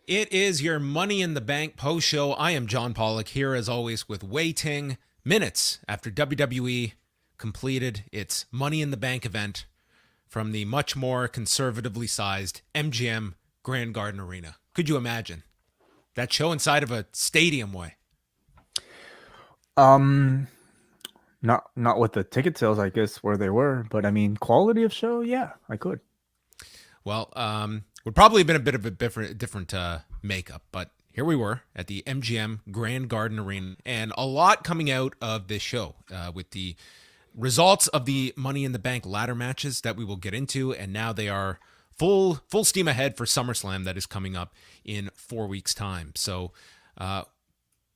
It is your Money in the Bank post show. I am John Pollock here as always with Wai Ting. Minutes after WWE completed its Money in the Bank event from the much more conservatively sized MGM Grand Garden Arena. Could you imagine that show inside of a stadium way? Um, not with the ticket sales, I guess, where they were, but I mean, quality of show, yeah, I could. Well, would probably have been a bit of a different makeup, but here we were at the MGM Grand Garden Arena, and a lot coming out of this show with the results of the Money in the Bank ladder matches that we will get into, and now they are full steam ahead for SummerSlam that is coming up in 4 weeks' time. So,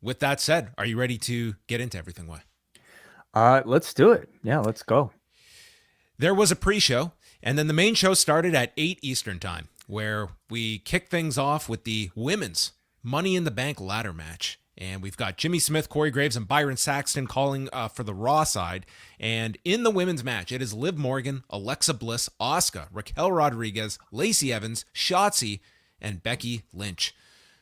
with that said, are you ready to get into everything, Wai? Let's do it. Yeah, let's go. There was a pre-show, and then the main show started at 8 Eastern time, where we kicked things off with the women's Money in the Bank ladder match. And we've got Jimmy Smith, Corey Graves, and Byron Saxton calling for the Raw side. And in the women's match, it is Liv Morgan, Alexa Bliss, Asuka, Raquel Rodriguez, Lacey Evans, Shotzi, and Becky Lynch.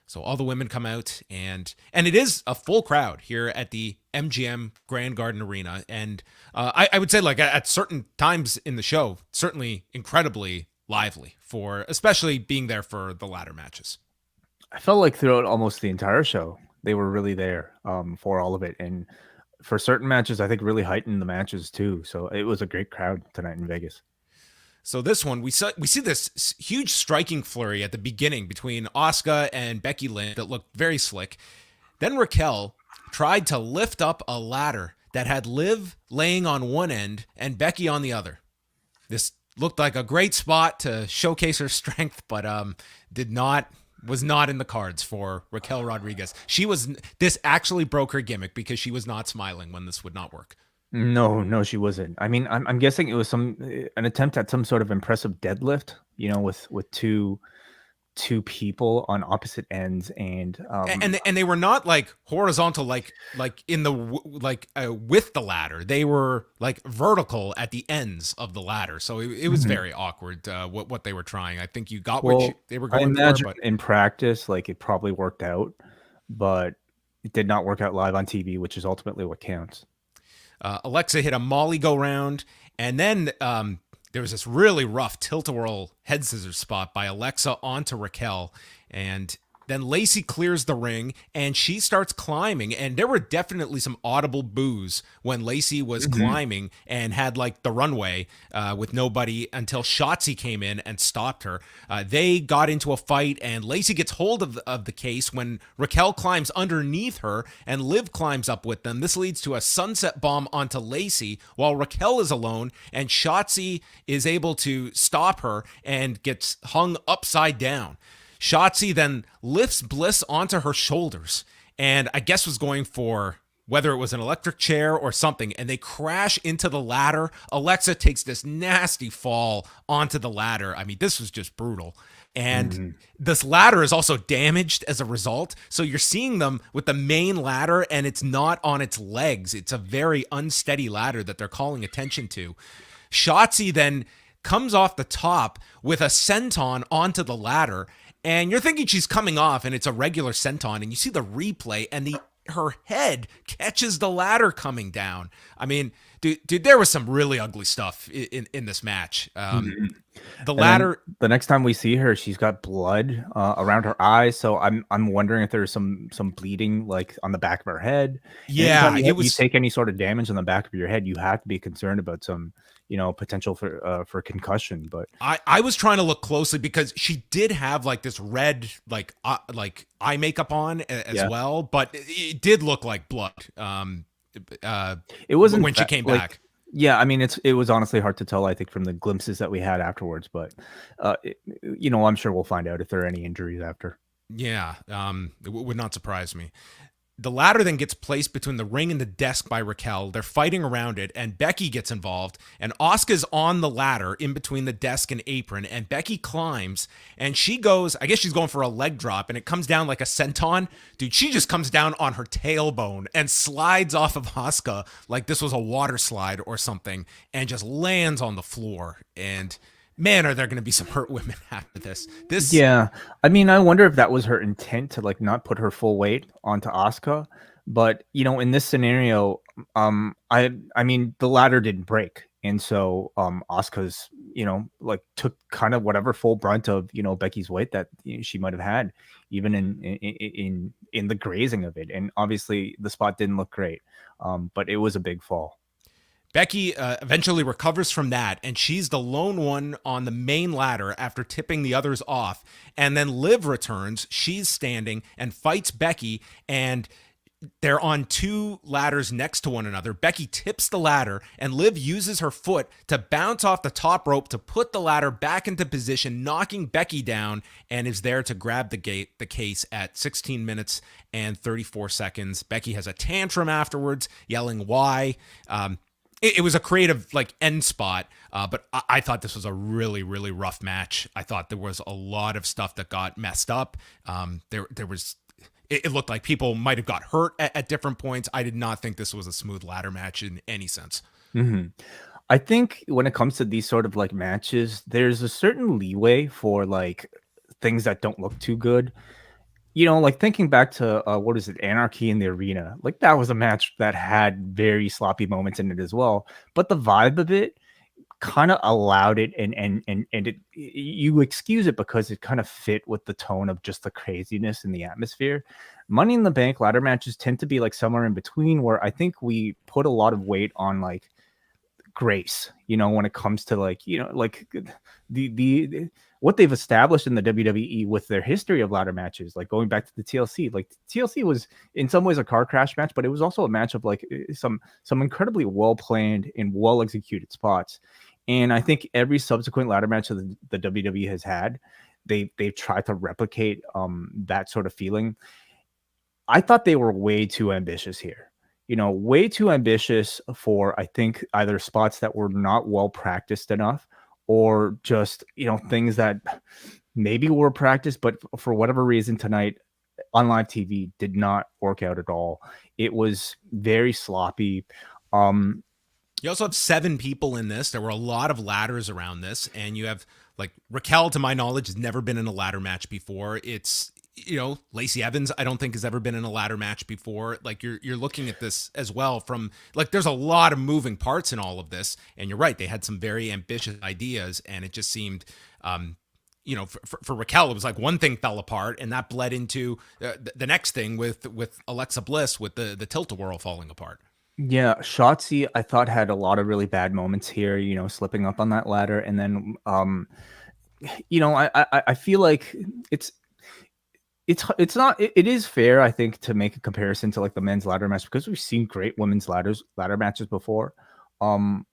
So all the women come out, and it is a full crowd here at the MGM Grand Garden Arena. And I would say, like, at certain times in the show, certainly incredibly lively, for especially being there for the ladder matches. I felt like throughout almost the entire show, they were really there for all of it. And for certain matches, I think really heightened the matches too. So it was a great crowd tonight in Vegas. So this one, we see this huge striking flurry at the beginning between Asuka and Becky Lynch that looked very slick. Then Raquel tried to lift up a ladder that had Liv laying on one end and Becky on the other. This looked like a great spot to showcase her strength, but was not in the cards for Raquel Rodriguez. This actually broke her gimmick because she was not smiling when this would not work. No, she wasn't. I mean, I'm guessing it was an attempt at some sort of impressive deadlift, with two people on opposite ends, and they were not like horizontal, like in the with the ladder. They were like vertical at the ends of the ladder. So it was very awkward what they were trying. I think you got what they were going for. But in practice, like, it probably worked out, but it did not work out live on TV, which is ultimately what counts. Alexa hit a Molly go round, and then there was this really rough tilt-a-whirl head scissors spot by Alexa onto Raquel, and then Lacey clears the ring, and she starts climbing, and there were definitely some audible boos when Lacey was climbing and had, like, the runway with nobody until Shotzi came in and stopped her. They got into a fight, and Lacey gets hold of the case when Raquel climbs underneath her, and Liv climbs up with them. This leads to a sunset bomb onto Lacey while Raquel is alone, and Shotzi is able to stop her and gets hung upside down. Shotzi then lifts Bliss onto her shoulders and I guess was going for whether it was an electric chair or something, and they crash into the ladder. Alexa takes this nasty fall onto the ladder. I mean, this was just brutal. And this ladder is also damaged as a result. So you're seeing them with the main ladder and it's not on its legs. It's a very unsteady ladder that they're calling attention to. Shotzi then comes off the top with a senton onto the ladder. And you're thinking she's coming off, and it's a regular senton, and you see the replay, and her head catches the ladder coming down. I mean, dude, there was some really ugly stuff in this match. The ladder. The next time we see her, she's got blood around her eyes. So I'm wondering if there's some bleeding, like, on the back of her head. Yeah, you take any sort of damage on the back of your head, you have to be concerned about some potential for concussion. But I was trying to look closely because she did have, like, this red like eye makeup on as well, but it did look like blood. It wasn't when she came back. Yeah, I mean, it was honestly hard to tell, I think, from the glimpses that we had afterwards, but I'm sure we'll find out if there are any injuries after. Yeah, it would not surprise me. The ladder then gets placed between the ring and the desk by Raquel. They're fighting around it, and Becky gets involved. And Asuka's on the ladder in between the desk and apron, and Becky climbs, and she goes, I guess she's going for a leg drop, and it comes down like a senton. Dude, she just comes down on her tailbone and slides off of Asuka like this was a water slide or something, and just lands on the floor. And Man, are there going to be some hurt women after this? This Yeah, I mean, I wonder if that was her intent to like not put her full weight onto Asuka, but in this scenario, I mean, the ladder didn't break, and so Asuka's like took kind of whatever full brunt of Becky's weight that she might have had, even in the grazing of it, and obviously the spot didn't look great, but it was a big fall. Becky eventually recovers from that, and she's the lone one on the main ladder after tipping the others off. And then Liv returns. She's standing and fights Becky, and they're on two ladders next to one another. Becky tips the ladder, and Liv uses her foot to bounce off the top rope to put the ladder back into position, knocking Becky down, and is there to grab the case at 16 minutes and 34 seconds. Becky has a tantrum afterwards, yelling, "Why?" It was a creative like end spot, but I thought this was a really, really rough match. I thought there was a lot of stuff that got messed up. There was, it looked like people might have got hurt at different points. I did not think this was a smooth ladder match in any sense. Hmm. I think when it comes to these sort of like matches, there's a certain leeway for like things that don't look too good. Like thinking back to what is it, Anarchy in the Arena? Like that was a match that had very sloppy moments in it as well, but the vibe of it kind of allowed it, and you excuse it because it kind of fit with the tone of just the craziness in the atmosphere. Money in the Bank ladder matches tend to be like somewhere in between, where I think we put a lot of weight on like grace, when it comes to like like the what they've established in the WWE with their history of ladder matches, like going back to the TLC. Like TLC was in some ways a car crash match, but it was also a match of like some incredibly well planned and well executed spots. And I think every subsequent ladder match that the WWE has had, they've tried to replicate that sort of feeling. I thought they were way too ambitious here. Way too ambitious for, I think, either spots that were not well practiced enough, or just, things that maybe were practiced, but for whatever reason tonight on live TV did not work out at all. It was very sloppy. You also have 7 people in this. There were a lot of ladders around this, and you have like Raquel, to my knowledge, has never been in a ladder match before. It's Lacey Evans, I don't think has ever been in a ladder match before. Like you're looking at this as well from like there's a lot of moving parts in all of this, and you're right, they had some very ambitious ideas, and it just seemed for Raquel, it was like one thing fell apart, and that bled into the next thing with Alexa Bliss with the tilt-a-whirl falling apart. Yeah, Shotzi, I thought had a lot of really bad moments here, slipping up on that ladder. And then, I feel like it's it's not it is fair, I think, to make a comparison to like the men's ladder match, because we've seen great women's ladder matches before. Um,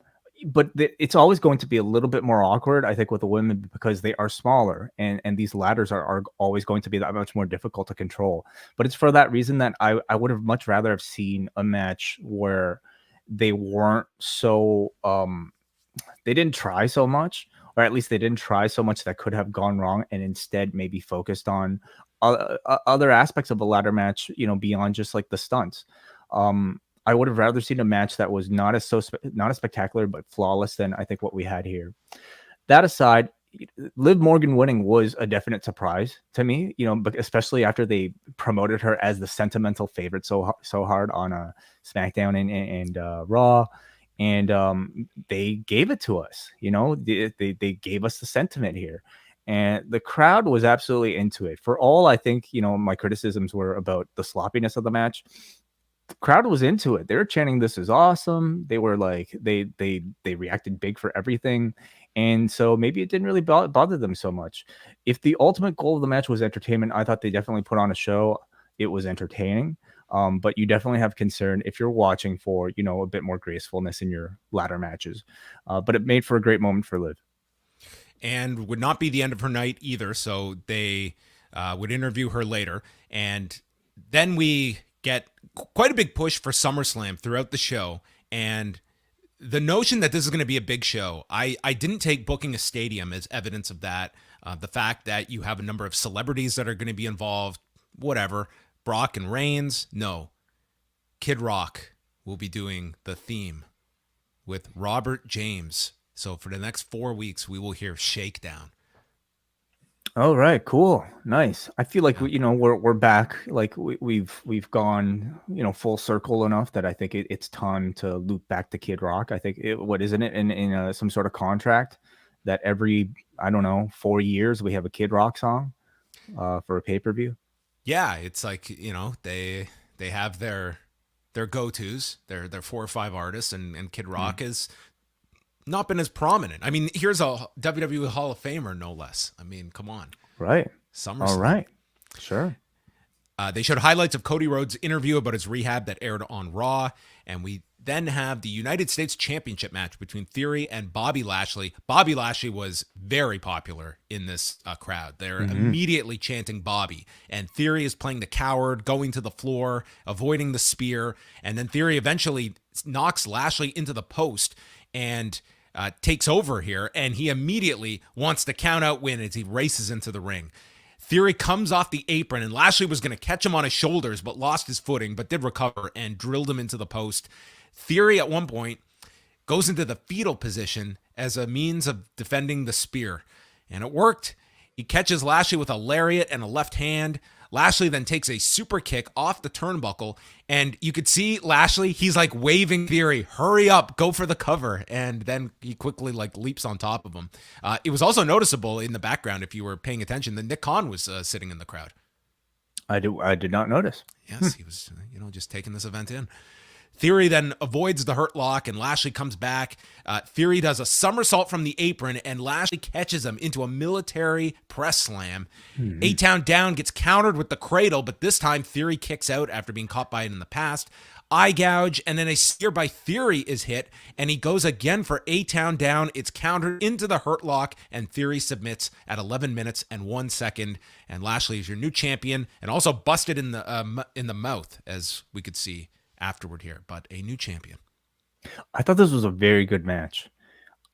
but it's always going to be a little bit more awkward, I think, with the women, because they are smaller, and these ladders are always going to be that much more difficult to control. But it's for that reason that I would have much rather have seen a match where they weren't so they didn't try so much, or at least they didn't try so much that could have gone wrong, and instead maybe focused on other aspects of a ladder match, beyond just like the stunts. I would have rather seen a match that was not as spectacular but flawless than I think what we had here. That aside, Liv Morgan winning was a definite surprise to me, but especially after they promoted her as the sentimental favorite so hard on SmackDown and Raw, and they gave it to us. They gave us the sentiment here, and the crowd was absolutely into it. For all I think, my criticisms were about the sloppiness of the match, the crowd was into it. They were chanting, "This is awesome." They were like, they reacted big for everything. And so maybe it didn't really bother them so much. If the ultimate goal of the match was entertainment, I thought they definitely put on a show. It was entertaining. But you definitely have concern if you're watching for, a bit more gracefulness in your ladder matches. But it made for a great moment for Liv. And would not be the end of her night either. So they would interview her later. And then we get quite a big push for SummerSlam throughout the show. And the notion that this is going to be a big show, I didn't take booking a stadium as evidence of that. The fact that you have a number of celebrities that are going to be involved, whatever. Brock and Reigns, no. Kid Rock will be doing the theme with Robert James So for the next 4 weeks, we will hear Shakedown. All right, cool, nice. I feel like Yeah. we're back. Like we've gone full circle enough that I think it's time to loop back to Kid Rock. I think what isn't it in some sort of contract that every, I don't know, 4 years we have a Kid Rock song for a pay-per-view. Yeah, it's like, they have their go-tos, their 4 or 5 artists, and Kid Rock has not been as prominent. I mean, here's a WWE Hall of Famer, no less. I mean, come on. Right. SummerSlam. All right. Sure. They showed highlights of Cody Rhodes' interview about his rehab that aired on Raw, and we then have the United States Championship match between Theory and Bobby Lashley. Bobby Lashley was very popular in this crowd. They're immediately chanting Bobby, and Theory is playing the coward, going to the floor, avoiding the spear, and then Theory eventually knocks Lashley into the post and takes over here, and he immediately wants to count out win as he races into the ring. Theory comes off the apron, and Lashley was going to catch him on his shoulders, but lost his footing, but did recover and drilled him into the post. Theory at one point goes into the fetal position as a means of defending the spear, and it worked. He catches Lashley with a lariat and a left hand. Lashley then takes a super kick off the turnbuckle, and you could see Lashley, he's like waving Theory, hurry up, go for the cover, and then he quickly like leaps on top of him. It was also noticeable in the background, if you were paying attention, that Nick Khan was sitting in the crowd. I did not notice. Yes, he was, just taking this event in. Theory then avoids the hurt lock, and Lashley comes back. Theory does a somersault from the apron, and Lashley catches him into a military press slam. A-Town down gets countered with the cradle, but this time Theory kicks out after being caught by it in the past. Eye gouge, and then a spear by Theory is hit, and he goes again for A-Town down. It's countered into the hurt lock, and Theory submits at 11 minutes and 1 second. And Lashley is your new champion, and also busted in the mouth, as we could see afterward here, but a new champion. I thought this was a very good match.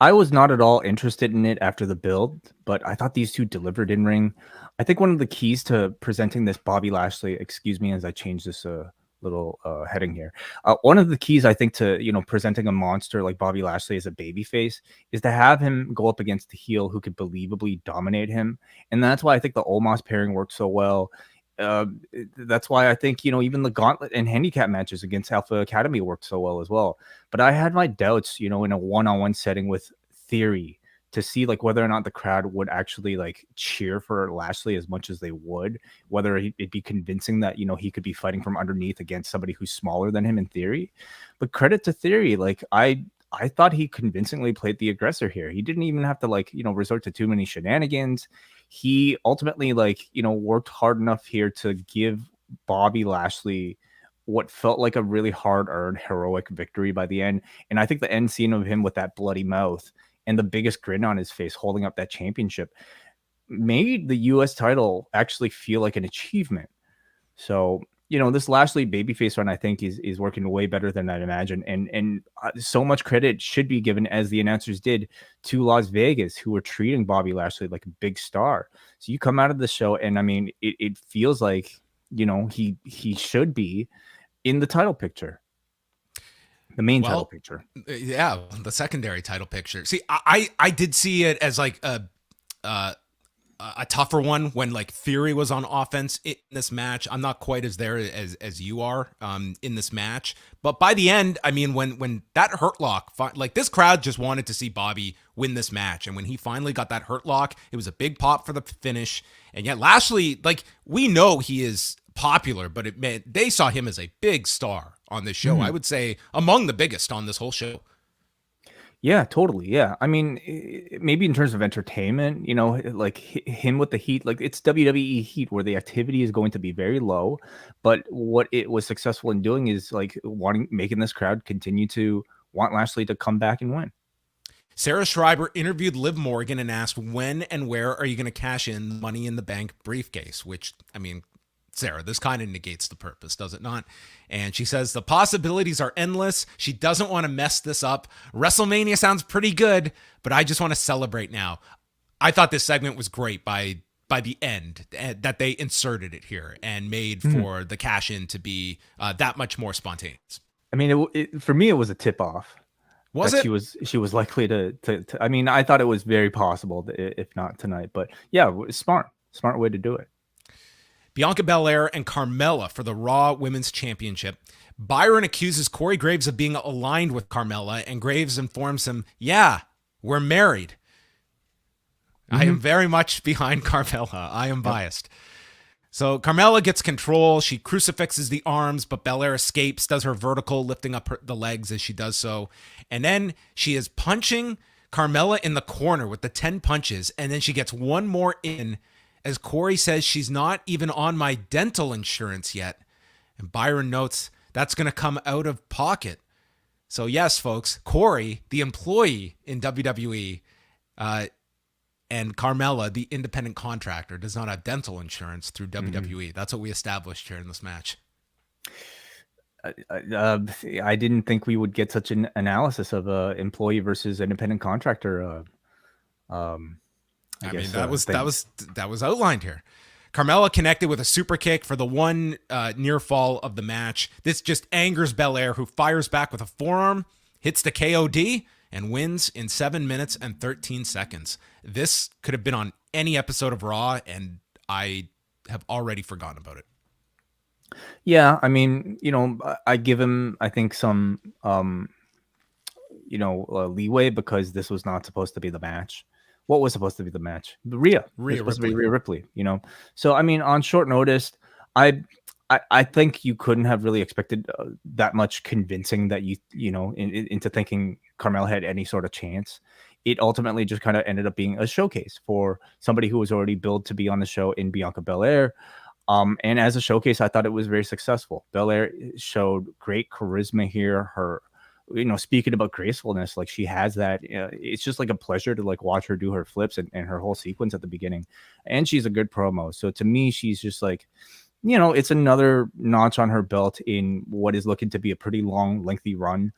I was not at all interested in it after the build, but I thought these two delivered in ring. I think one of the keys to presenting this Bobby Lashley, excuse me as I change this little heading here. One of the keys I think to presenting a monster like Bobby Lashley as a babyface is to have him go up against a heel who could believably dominate him, and that's why I think the Omos pairing worked so well. That's why I think even the gauntlet and handicap matches against Alpha Academy worked so well as well. But I had my doubts, in a one-on-one setting with Theory, to see like whether or not the crowd would actually like cheer for Lashley as much as they would, whether it'd be convincing that he could be fighting from underneath against somebody who's smaller than him in Theory. But credit to Theory, like I thought he convincingly played the aggressor here. He didn't even have to resort to too many shenanigans. He ultimately worked hard enough here to give Bobby Lashley what felt like a really hard-earned heroic victory by the end. And I think the end scene of him with that bloody mouth and the biggest grin on his face holding up that championship made the US title actually feel like an achievement. So this Lashley babyface run, I think, is working way better than I'd imagined. And so much credit should be given, as the announcers did, to Las Vegas, who were treating Bobby Lashley like a big star. So you come out of the show, and I mean, it feels like, he should be in the title picture. The main title picture. Yeah, the secondary title picture. See, I did see it as like a tougher one when like Theory was on offense in this match. I'm not quite as there as you are in this match, but by the end, I mean, when that hurt lock, like this crowd just wanted to see Bobby win this match, and when he finally got that hurt lock, it was a big pop for the finish. And yet Lashley, like, we know he is popular, but they saw him as a big star on this show. I would say among the biggest on this whole show. Yeah, totally. Yeah. I mean, maybe in terms of entertainment, like him with the heat, like it's WWE heat where the activity is going to be very low. But what it was successful in doing is like making this crowd continue to want Lashley to come back and win. Sarah Schreiber interviewed Liv Morgan and asked, when and where are you going to cash in the Money in the Bank briefcase? Which, I mean, Sarah, this kind of negates the purpose, does it not? And she says the possibilities are endless. She doesn't want to mess this up. WrestleMania sounds pretty good, but I just want to celebrate now. I thought this segment was great by the end, that they inserted it here and made for the cash in to be that much more spontaneous. I mean, for me, it was a tip off. Was that it? she was likely to I mean, I thought it was very possible if not tonight, but yeah, smart way to do it. Bianca Belair and Carmella for the Raw Women's Championship. Byron accuses Corey Graves of being aligned with Carmella, and Graves informs him, yeah, we're married. I am very much behind Carmella. I am biased. So Carmella gets control. She crucifixes the arms, but Belair escapes, does her vertical, lifting up the legs as she does so. And then she is punching Carmella in the corner with the 10 punches, and then she gets one more in as Corey says she's not even on my dental insurance yet. And Byron notes that's going to come out of pocket. So yes, folks, Corey, the employee in WWE, and Carmella, the independent contractor, does not have dental insurance through WWE. That's what we established here in this match. I didn't think we would get such an analysis of employee versus independent contractor. I mean, that was outlined here. Carmella connected with a super kick for the one near fall of the match. This just angers Belair, who fires back with a forearm, hits the KOD, and wins in 7 minutes and 13 seconds. This could have been on any episode of Raw, and I have already forgotten about it. Yeah, I mean, I give him, I think, some, leeway because this was not supposed to be the match. What was supposed to be the match? Rhea Ripley, So, I mean, on short notice, I think you couldn't have really expected that much convincing that into thinking Carmella had any sort of chance. It ultimately just kind of ended up being a showcase for somebody who was already billed to be on the show in Bianca Belair. And as a showcase, I thought it was very successful. Belair showed great charisma here. Her, speaking about gracefulness, like she has that. It's just like a pleasure to like watch her do her flips and her whole sequence at the beginning. And she's a good promo. So to me, she's just like, it's another notch on her belt in what is looking to be a pretty long, lengthy run.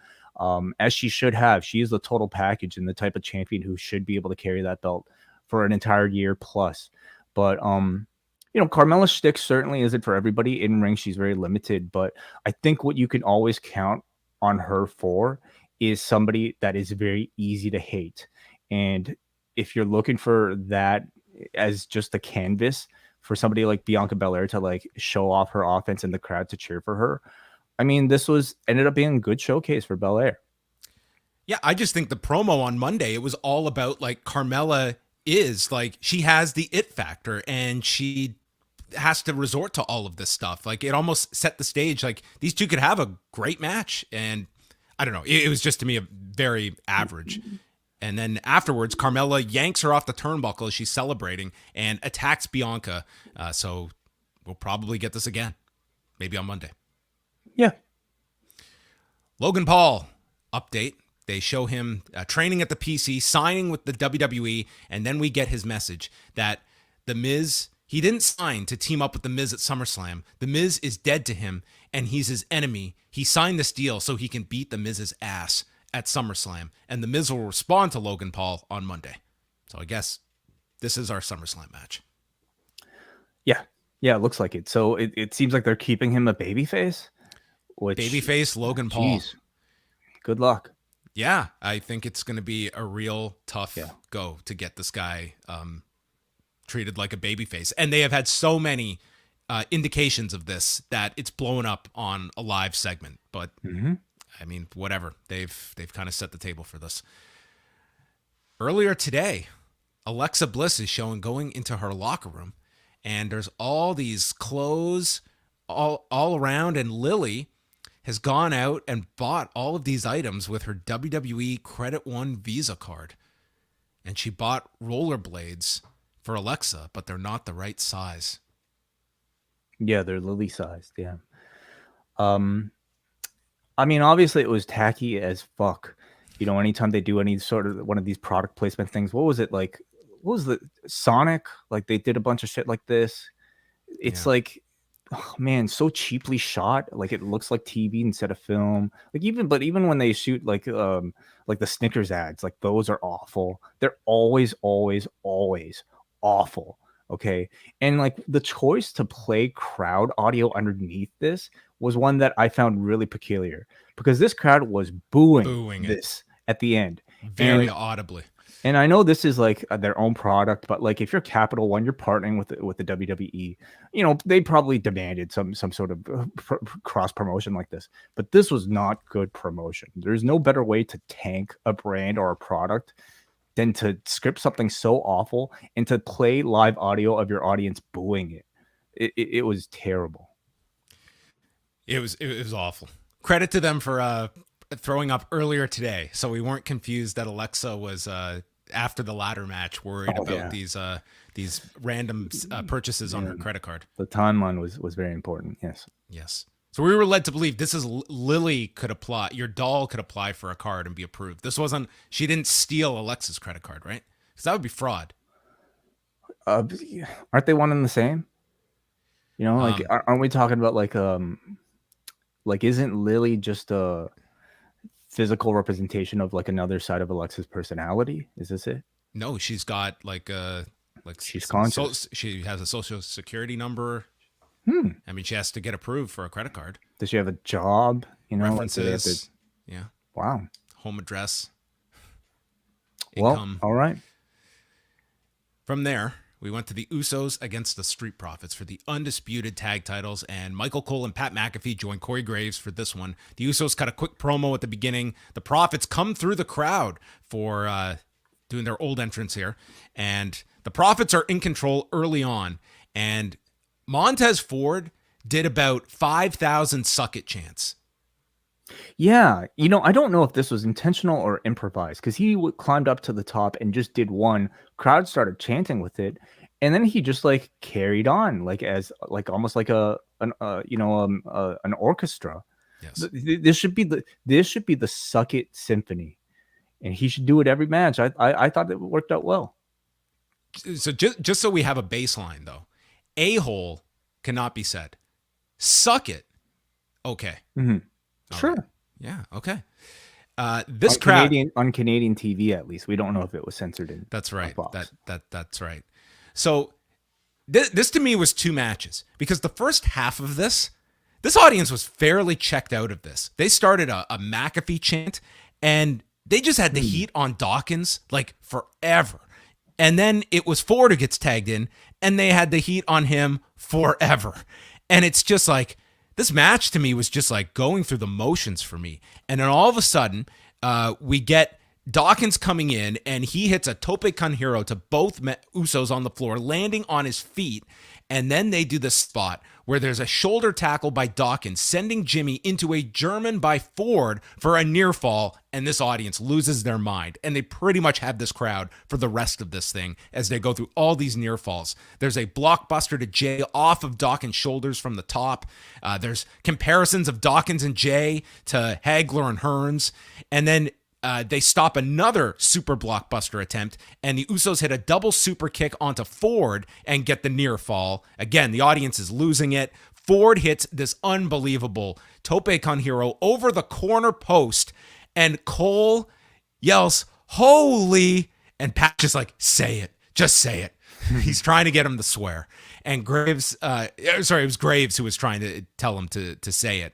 As she should have. She is the total package and the type of champion who should be able to carry that belt for an entire year plus. But Carmella's shtick certainly isn't for everybody. In ring, she's very limited. But I think what you can always count on her for is somebody that is very easy to hate. And if you're looking for that as just a canvas for somebody like Bianca Belair to like show off her offense and the crowd to cheer for her, I mean, this ended up being a good showcase for Belair. Yeah, I just think the promo on Monday, it was all about like Carmella is like, she has the it factor and she has to resort to all of this stuff. Like it almost set the stage. Like these two could have a great match. And I don't know, it was just to me a very average. And then afterwards, Carmella yanks her off the turnbuckle as she's celebrating and attacks Bianca. So we'll probably get this again, maybe on Monday. Yeah. Logan Paul update. They show him training at the PC, signing with the WWE, and then we get his message that The Miz, he didn't sign to team up with The Miz at SummerSlam. The Miz is dead to him, and he's his enemy. He signed this deal so he can beat The Miz's ass at SummerSlam, and The Miz will respond to Logan Paul on Monday. So I guess this is our SummerSlam match. Yeah, it looks like it. So it seems like they're keeping him a babyface. Babyface Logan Paul. Good luck. Yeah, I think it's going to be a real tough go to get this guy treated like a babyface. And they have had so many indications of this that it's blown up on a live segment. But I mean, whatever. They've kind of set the table for this. Earlier today, Alexa Bliss is shown going into her locker room, and there's all these clothes all around, and Lily has gone out and bought all of these items with her WWE Credit One Visa card. And she bought rollerblades for Alexa, but they're not the right size. Yeah, they're Lily sized. Yeah. I mean, obviously it was tacky as fuck. Anytime they do any sort of one of these product placement things, what was it like? What was the Sonic? Like they did a bunch of shit like this. It's like, oh man, so cheaply shot. Like it looks like TV instead of film. Like even when they shoot like the Snickers ads, like those are awful. They're always awful. Okay. And like the choice to play crowd audio underneath this was one that I found really peculiar because this crowd was booing this at the end. Very audibly. And I know this is like their own product, but like if you're Capital One, you're partnering with the WWE. You know, they probably demanded some sort of cross promotion like this. But this was not good promotion. There's no better way to tank a brand or a product than to script something so awful and to play live audio of your audience booing it. It was terrible. It was awful. Credit to them for throwing up earlier today, so we weren't confused that Alexa was after the ladder match worried about these random purchases on her credit card. The timeline was very important. Yes. So we were led to believe this is Lily could apply. Your doll could apply for a card and be approved. This wasn't. She didn't steal Alexa's credit card, right? Because that would be fraud. Aren't they one and the same? You know, like aren't we talking about like isn't Lily just a physical representation of like another side of Alexa's personality? Is this it? No, she's got like she's conscious. She has a social security number. I mean, she has to get approved for a credit card. Does she have a job? You know, references. Yeah. Wow. Home address. Income. Well, all right. From there, we went to the Usos against the Street Profits for the undisputed tag titles, and Michael Cole and Pat McAfee joined Corey Graves for this one. The Usos cut a quick promo at the beginning. The Profits come through the crowd for doing their old entrance here, and the Profits are in control early on, and Montez Ford did about 5,000 suck it chants. Yeah, you know, I don't know if this was intentional or improvised because he climbed up to the top and just did one. Crowd started chanting with it, and then he just like carried on, like as like almost like an orchestra. Yes, this should be the suck it symphony, and he should do it every match. I thought it worked out well. So just so we have a baseline though, a-hole cannot be said. Suck it. Okay. Mm-hmm. Sure. Right. Yeah. Okay. This crowd on Canadian TV, at least, we don't know if it was censored in. That's right. That's right. So this to me was two matches because the first half of this audience was fairly checked out of this. They started a McAfee chant and they just had the heat on Dawkins like forever. And then it was Ford who gets tagged in and they had the heat on him forever. And it's just like, this match to me was just like going through the motions for me. And then all of a sudden, we get Dawkins coming in and he hits a tope con hero to both Usos on the floor, landing on his feet. And then they do the spot where there's a shoulder tackle by Dawkins, sending Jimmy into a German by Ford for a near fall. And this audience loses their mind. And they pretty much have this crowd for the rest of this thing as they go through all these near falls. There's a blockbuster to Jay off of Dawkins' shoulders from the top. There's comparisons of Dawkins and Jay to Hagler and Hearns. And then they stop another super blockbuster attempt, and the Usos hit a double super kick onto Ford and get the near fall. Again, the audience is losing it. Ford hits this unbelievable tope con hero over the corner post, and Cole yells, "Holy!" And Pat just like, say it. Just say it. He's trying to get him to swear. And Graves, it was Graves who was trying to tell him to say it.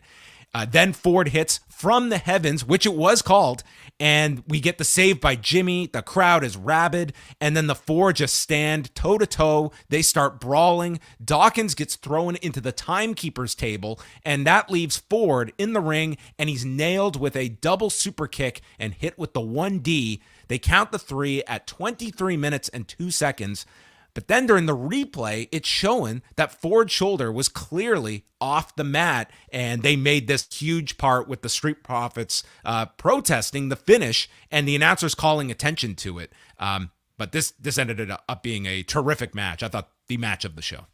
Then Ford hits from the heavens, which it was called, and we get the save by Jimmy. The crowd is rabid, and then the four just stand toe-to-toe. They start brawling. Dawkins gets thrown into the timekeeper's table, and that leaves Ford in the ring, and he's nailed with a double super kick and hit with the 1D. They count the 3 at 23 minutes and 2 seconds. But then during the replay, it's showing that Ford's shoulder was clearly off the mat, and they made this huge part with the Street Profits protesting the finish and the announcers calling attention to it. But this ended up being a terrific match. I thought the match of the show.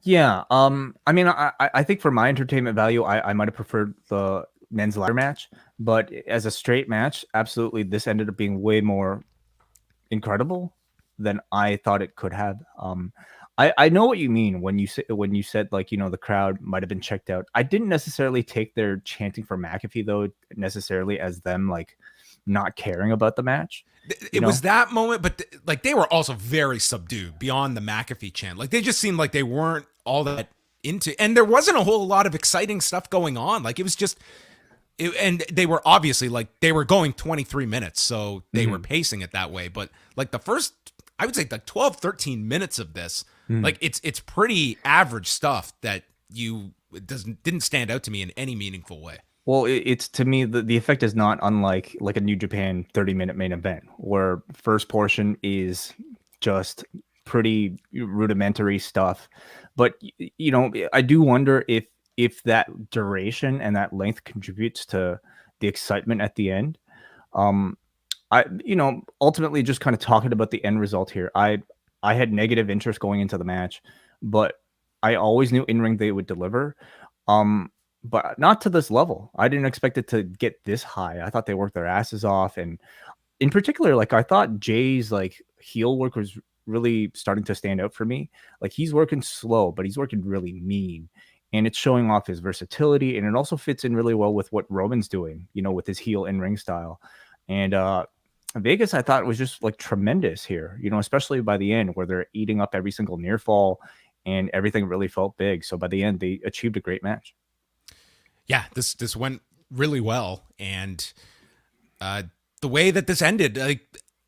Yeah. I mean, I think for my entertainment value, I might have preferred the men's ladder match, but as a straight match, absolutely, this ended up being way more incredible than I thought it could have. I know what you mean when you said like, you know, the crowd might have been checked out. I didn't necessarily take their chanting for McAfee though necessarily as them like not caring about the match. It was that moment, but like they were also very subdued beyond the McAfee chant. Like they just seemed like they weren't all that into, and there wasn't a whole lot of exciting stuff going on. Like it was just And they were obviously like they were going 23 minutes, so they were pacing it that way. But like the first, I would say like 12, 13 minutes of this, like it's pretty average stuff that didn't stand out to me in any meaningful way. Well, it's to me the effect is not unlike like a New Japan 30-minute main event where first portion is just pretty rudimentary stuff. But you know, I do wonder if that duration and that length contributes to the excitement at the end. I ultimately just kind of talking about the end result here. I had negative interest going into the match, but I always knew in ring they would deliver. But not to this level. I didn't expect it to get this high. I thought they worked their asses off, and in particular, like I thought Jay's like heel work was really starting to stand out for me. Like he's working slow, but he's working really mean. And it's showing off his versatility, and it also fits in really well with what Roman's doing, you know, with his heel in-ring style. And Vegas, I thought, was just like tremendous here, you know, especially by the end where they're eating up every single near fall and everything really felt big. So by the end, they achieved a great match. Yeah, this went really well. And the way that this ended, like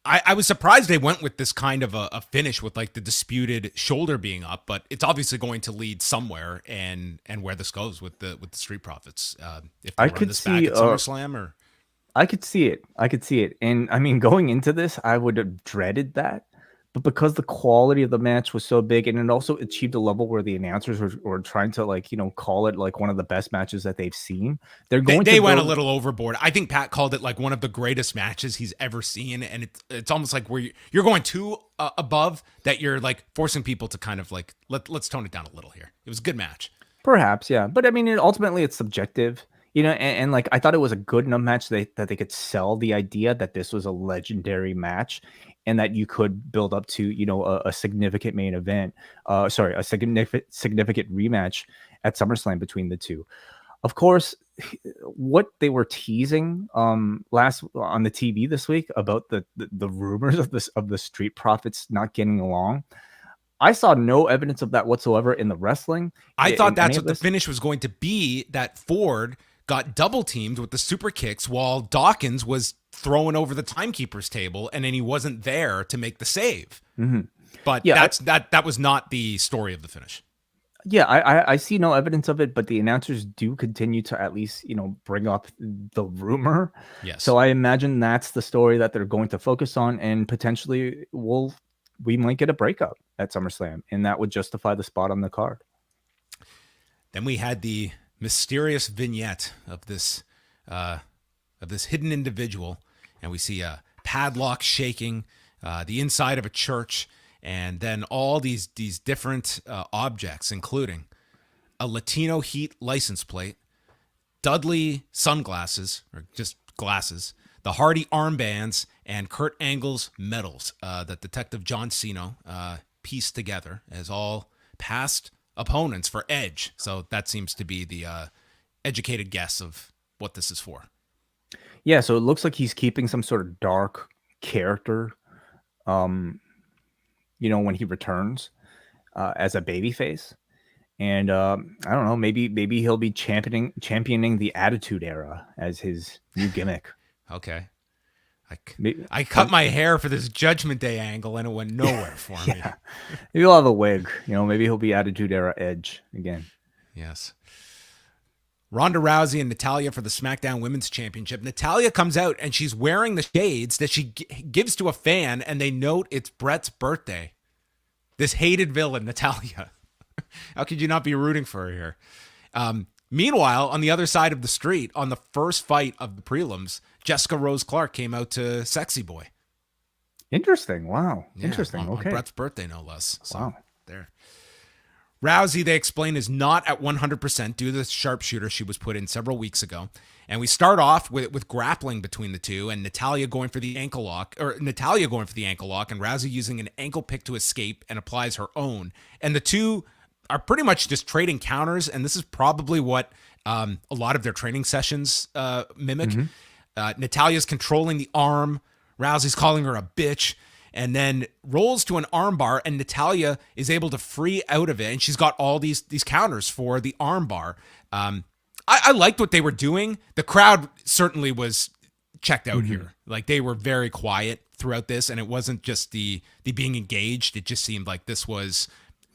I was surprised they went with this kind of a finish with like the disputed shoulder being up, but it's obviously going to lead somewhere, and where this goes with the Street Profits. If they I run could this back see at SummerSlam or I could see it. And I mean, going into this, I would have dreaded that. But because the quality of the match was so big, and it also achieved a level where the announcers were trying to like, you know, call it like one of the best matches that they've seen. They went a little overboard. I think Pat called it like one of the greatest matches he's ever seen. And it's almost like where you're going too above that you're like forcing people to kind of like, let's tone it down a little here. It was a good match. Perhaps, yeah. But I mean, ultimately it's subjective. You know, and like I thought it was a good enough match that they could sell the idea that this was a legendary match and that you could build up to, you know, a significant main event. A significant rematch at SummerSlam between the two. Of course, what they were teasing last on the TV this week about the rumors of the Street Profits not getting along. I saw no evidence of that whatsoever in the wrestling. I thought that's what the finish was going to be, that Ford got double teamed with the super kicks while Dawkins was throwing over the timekeeper's table, and then he wasn't there to make the save. Mm-hmm. But yeah, that was not the story of the finish. Yeah, I see no evidence of it, but the announcers do continue to at least, you know, bring up the rumor. Yes. So I imagine that's the story that they're going to focus on, and potentially we might get a breakup at SummerSlam, and that would justify the spot on the card. Then we had the mysterious vignette of this hidden individual, and we see a padlock shaking, the inside of a church, and then all these different objects, including a Latino Heat license plate, Dudley sunglasses, or just glasses, the Hardy armbands, and Kurt Angle's medals that Detective John Cena pieced together as all past opponents for Edge. So that seems to be the educated guess of what this is for. Yeah, so it looks like he's keeping some sort of dark character, you know, when he returns as a babyface. And I don't know, maybe he'll be championing the Attitude Era as his new gimmick. Okay. I cut my hair for this Judgment Day angle, and it went nowhere for me. Maybe he'll have a wig. You know, maybe he'll be Attitude Era Edge again. Yes. Ronda Rousey and Natalya for the SmackDown Women's Championship. Natalya comes out, and she's wearing the shades that she gives to a fan, and they note it's Brett's birthday. This hated villain, Natalya. How could you not be rooting for her here? Meanwhile, on the other side of the street, on the first fight of the prelims, Jessica Rose Clark came out to Sexy Boy. Interesting. Wow. Yeah, Interesting. On Okay. Brett's birthday, no less. So, wow. There. Rousey, they explain, is not at 100% due to the sharpshooter she was put in several weeks ago. And we start off with grappling between the two, and Natalya going for the ankle lock, and Rousey using an ankle pick to escape and applies her own. And the two are pretty much just trading counters, and this is probably what a lot of their training sessions mimic. Mm-hmm. Natalya's controlling the arm, Rousey's calling her a bitch, and then rolls to an armbar, and Natalya is able to free out of it, and she's got all these counters for the armbar. I liked what they were doing. The crowd certainly was checked out here. Like they were very quiet throughout this, and it wasn't just the being engaged. It just seemed like this was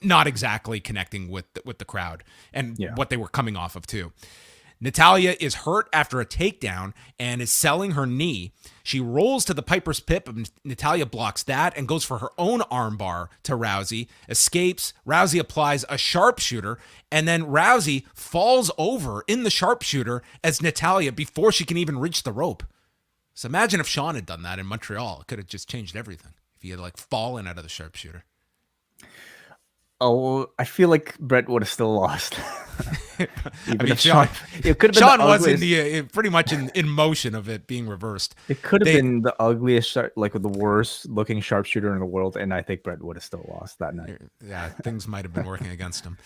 not exactly connecting with the crowd and what they were coming off of too. Natalya is hurt after a takedown and is selling her knee. She rolls to the Piper's Pit, but Natalya blocks that and goes for her own armbar to Rousey, escapes. Rousey applies a sharpshooter, and then Rousey falls over in the sharpshooter as Natalya before she can even reach the rope. So imagine if Sean had done that in Montreal. It could have just changed everything if he had like fallen out of the sharpshooter. Oh, I feel like Brett would have still lost. I mean, Sean, it could have been Sean was in the pretty much in motion of it being reversed. It could have been the ugliest, like the worst looking sharpshooter in the world, and I think Brett would have still lost that night. Yeah, things might have been working against him.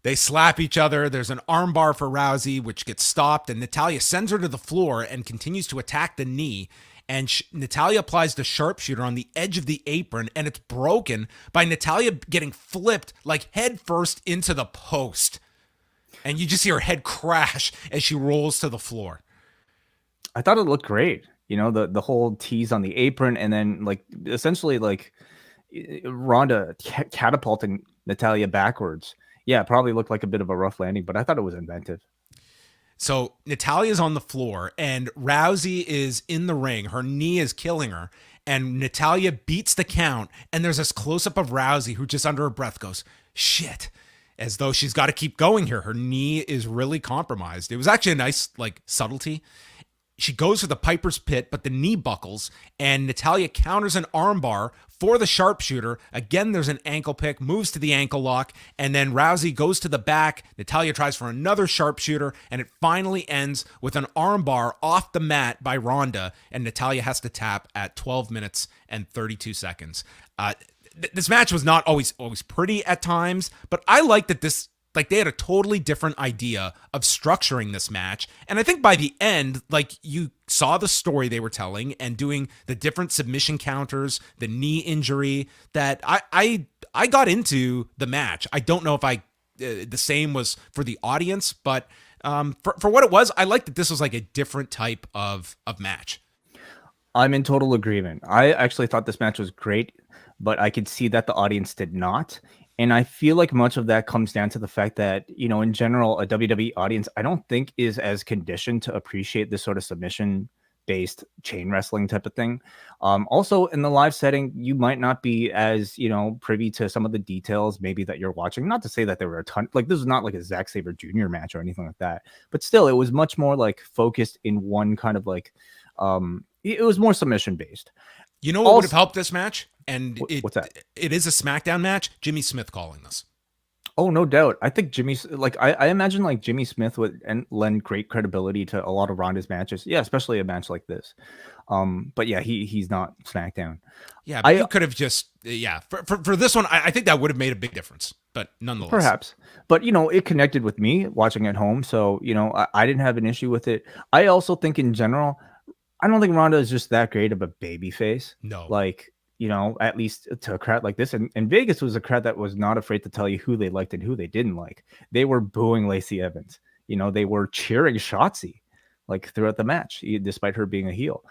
They slap each other. There's an armbar for Rousey, which gets stopped, and Natalya sends her to the floor and continues to attack the knee. And Natalya applies the sharpshooter on the edge of the apron, and it's broken by Natalya getting flipped like head first into the post. And you just see her head crash as she rolls to the floor. I thought it looked great. You know, the whole tease on the apron, and then like essentially like Ronda catapulting Natalya backwards. Yeah, it probably looked like a bit of a rough landing, but I thought it was inventive. So Natalya's on the floor and Rousey is in the ring. Her knee is killing her. And Natalya beats the count. And there's this close-up of Rousey who just under her breath goes, shit. As though she's got to keep going here. Her knee is really compromised. It was actually a nice like subtlety. She goes for the Piper's Pit, but the knee buckles, and Natalya counters an armbar for the sharpshooter. Again, there's an ankle pick, moves to the ankle lock, and then Rousey goes to the back. Natalya tries for another sharpshooter, and it finally ends with an armbar off the mat by Ronda, and Natalya has to tap at 12 minutes and 32 seconds. This match was not always pretty at times, but I like that this. Like they had a totally different idea of structuring this match. And I think by the end, like you saw the story they were telling and doing the different submission counters, the knee injury, that I got into the match. I don't know if the same was for the audience, but for what it was, I liked that this was like a different type of match. I'm in total agreement. I actually thought this match was great, but I could see that the audience did not. And I feel like much of that comes down to the fact that, you know, in general, a WWE audience, I don't think is as conditioned to appreciate this sort of submission-based chain wrestling type of thing. Also, in the live setting, you might not be as, you know, privy to some of the details maybe that you're watching. Not to say that there were a ton, like this is not like a Zack Sabre Jr. match or anything like that. But still, it was much more like focused in one kind of like, it was more submission-based. You know what would have helped this match? And what's that? It is a SmackDown match. Jimmy Smith calling this. Oh, no doubt. I think I imagine like Jimmy Smith would lend great credibility to a lot of Ronda's matches. Yeah, especially a match like this. But yeah, he's not SmackDown. Yeah, but you could have just for this one, I think that would have made a big difference. But nonetheless, perhaps. But you know, it connected with me watching at home, so you know, I didn't have an issue with it. I also think in general, I don't think Ronda is just that great of a baby face. No, like. You know, at least to a crowd like this. And Vegas was a crowd that was not afraid to tell you who they liked and who they didn't like. They were booing Lacey Evans. You know, they were cheering Shotzi like throughout the match, despite her being a heel.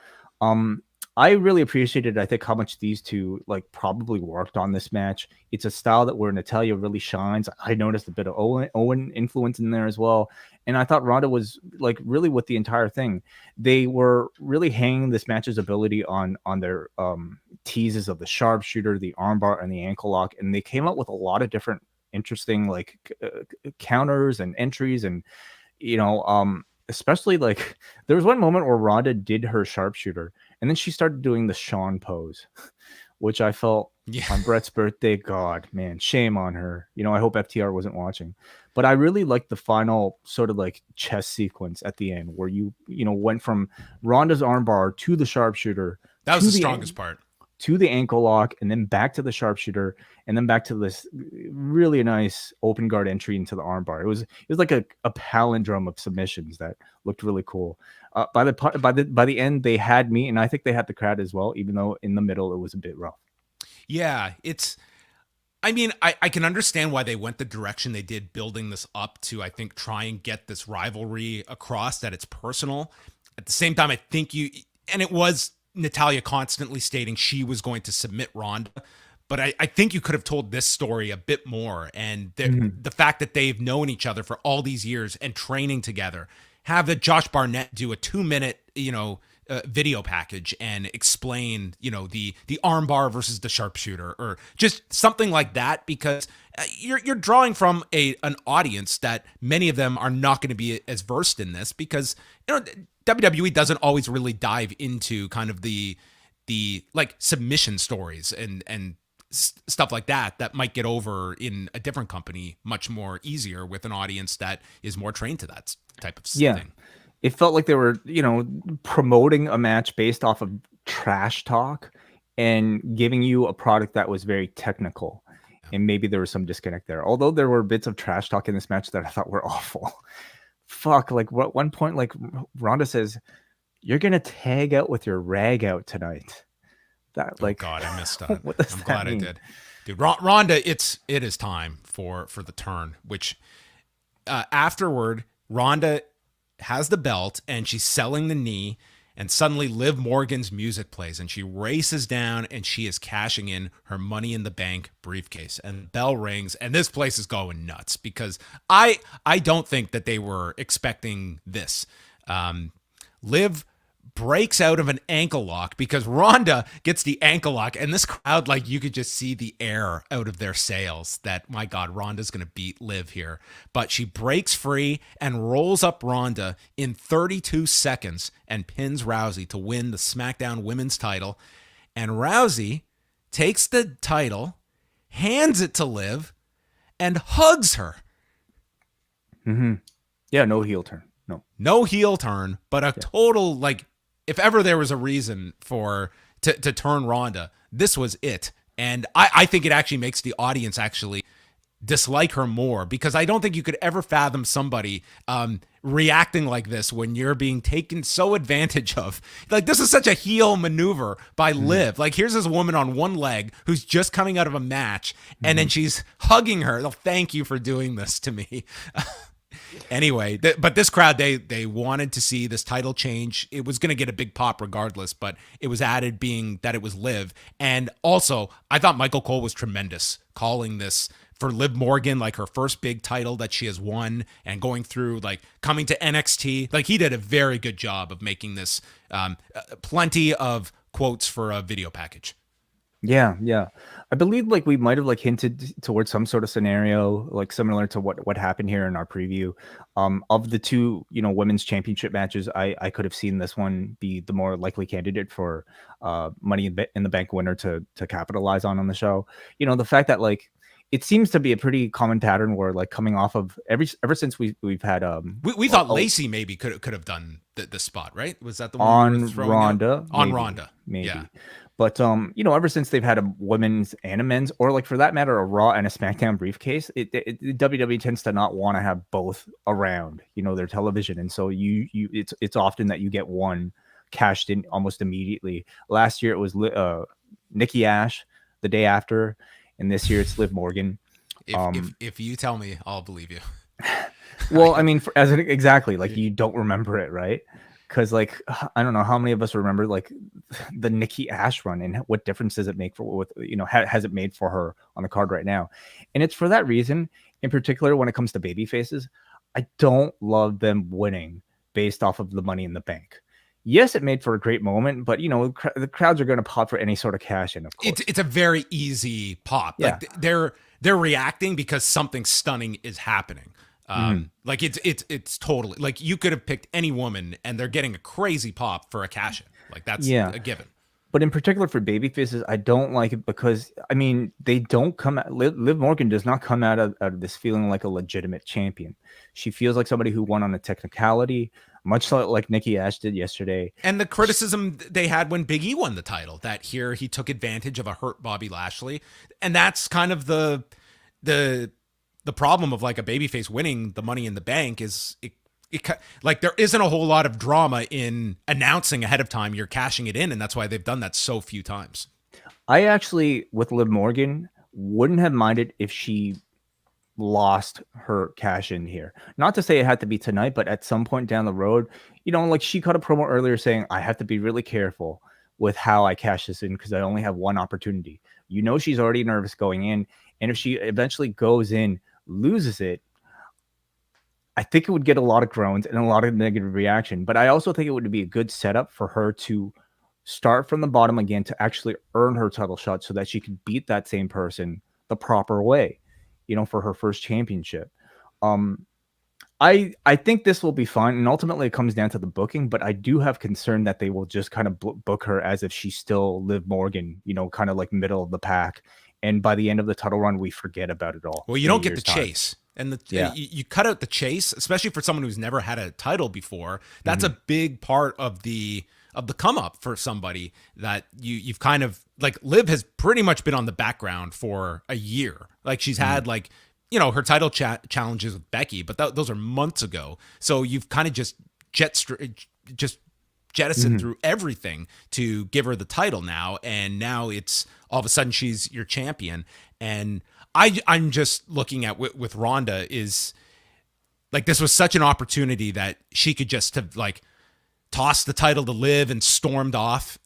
I really appreciated, I think, how much these two like probably worked on this match. It's a style that where Natalya really shines. I noticed a bit of Owen influence in there as well. And I thought Ronda was like really with the entire thing. They were really hanging this match's ability on their teases of the sharpshooter, the armbar, and the ankle lock. And they came up with a lot of different interesting like counters and entries. And, you know, especially like there was one moment where Ronda did her sharpshooter and then she started doing the Sean pose, which I felt on Brett's birthday. God, man, shame on her. You know, I hope FTR wasn't watching, but I really liked the final sort of like chess sequence at the end where you know, went from Ronda's armbar to the sharpshooter. That was the strongest part. To the ankle lock, and then back to the sharpshooter, and then back to this really nice open guard entry into the armbar. It was like a palindrome of submissions that looked really cool. By the end, they had me, and I think they had the crowd as well, even though in the middle it was a bit rough. Yeah, I mean, I can understand why they went the direction they did, building this up to, I think, try and get this rivalry across that it's personal. At the same time, I think and it was Natalya constantly stating she was going to submit Ronda, but I think you could have told this story a bit more. And the fact that they've known each other for all these years and training together, have the Josh Barnett do a 2-minute, video package and explain, the armbar versus the sharpshooter, or just something like that, because you're drawing from an audience that many of them are not going to be as versed in this, because WWE doesn't always really dive into kind of the like submission stories and stuff like that might get over in a different company much more easier with an audience that is more trained to that type of thing. It felt like they were, promoting a match based off of trash talk and giving you a product that was very technical. And maybe there was some disconnect there. Although there were bits of trash talk in this match that I thought were awful. Fuck, like at one point, like Ronda says, "You're going to tag out with your rag out tonight." That, like, oh God, I missed that. What does I'm that glad mean? I did. Dude, Ronda, it is time for the turn, which afterward, Ronda has the belt and she's selling the knee, and suddenly Liv Morgan's music plays and she races down and she is cashing in her Money in the Bank briefcase, and the bell rings and this place is going nuts, because I don't think that they were expecting this. Liv breaks out of an ankle lock because Ronda gets the ankle lock, and this crowd, like, you could just see the air out of their sails that, my God, Ronda's going to beat Liv here. But she breaks free and rolls up Ronda in 32 seconds and pins Rousey to win the SmackDown Women's title. And Rousey takes the title, hands it to Liv, and hugs her. Mm-hmm. Yeah, no heel turn. No heel turn, but a total, like, if ever there was a reason to turn Ronda, this was it. And I think it actually makes the audience actually dislike her more, because I don't think you could ever fathom somebody reacting like this when you're being taken so advantage of. Like, this is such a heel maneuver by Liv. Like, here's this woman on one leg who's just coming out of a match, and then she's hugging her. Oh, thank you for doing this to me. Anyway, but this crowd, they wanted to see this title change. It was going to get a big pop regardless, but it was added being that it was Liv. And also, I thought Michael Cole was tremendous calling this for Liv Morgan, like her first big title that she has won, and going through, like, coming to NXT. Like, he did a very good job of making this plenty of quotes for a video package. Yeah. I believe, like, we might have, like, hinted towards some sort of scenario like similar to what happened here in our preview. Of the two, women's championship matches, I could have seen this one be the more likely candidate for Money in the Bank winner to capitalize on the show. The fact that, like, it seems to be a pretty common pattern where, like, coming off of ever since we've had we thought Lacey maybe could have done the spot, right? Was that the one on Ronda? On Ronda, maybe. Yeah. But ever since they've had a women's and a men's, or, like, for that matter, a Raw and a SmackDown briefcase, WWE tends to not want to have both around, their television, and so it's often that you get one cashed in almost immediately. Last year it was Nikki Ash the day after, and this year it's Liv Morgan. If you tell me, I'll believe you. Well, I mean, exactly, like, you don't remember it, right? Because, like, I don't know how many of us remember, like, the Nikki Ash run, and what difference does it make has it made for her on the card right now? And it's for that reason, in particular, when it comes to baby faces, I don't love them winning based off of the Money in the Bank. Yes, it made for a great moment, but the crowds are going to pop for any sort of cash in. Of course, it's a very easy pop. Yeah. Like, they're reacting because something stunning is happening. Like, it's totally, like, you could have picked any woman and they're getting a crazy pop for a cash in. Like, that's a given. But in particular for babyfaces, I don't like it because, I mean, they don't come out. Liv Morgan does not come out of this feeling like a legitimate champion. She feels like somebody who won on a technicality, much like Nikki Ash did yesterday. And the criticism they had when Big E won the title, that here he took advantage of a hurt Bobby Lashley. And that's kind of the problem of, like, a babyface winning the Money in the Bank is like, there isn't a whole lot of drama in announcing ahead of time you're cashing it in, and that's why they've done that so few times. I actually, with Liv Morgan, wouldn't have minded if she lost her cash in here. Not to say it had to be tonight, but at some point down the road, like she cut a promo earlier saying, I have to be really careful with how I cash this in because I only have one opportunity. She's already nervous going in. And if she eventually goes in, loses it, I think it would get a lot of groans and a lot of negative reaction. But I also think it would be a good setup for her to start from the bottom again to actually earn her title shot so that she could beat that same person the proper way, for her first championship. I think this will be fine. And ultimately it comes down to the booking, but I do have concern that they will just kind of book her as if she's still Liv Morgan, kind of like middle of the pack. And by the end of the title run, we forget about it all. Well, you don't get the chase. And you cut out the chase, especially for someone who's never had a title before. That's a big part of the come up for somebody that you've kind of like. Liv has pretty much been on the background for a year. Like she's had like, her title challenges with Becky, but those are months ago. So you've kind of just jettisoned through everything to give her the title now. And now it's all of a sudden she's your champion. And I'm just looking at with Ronda is like, this was such an opportunity that she could just have like tossed the title to Liv and stormed off.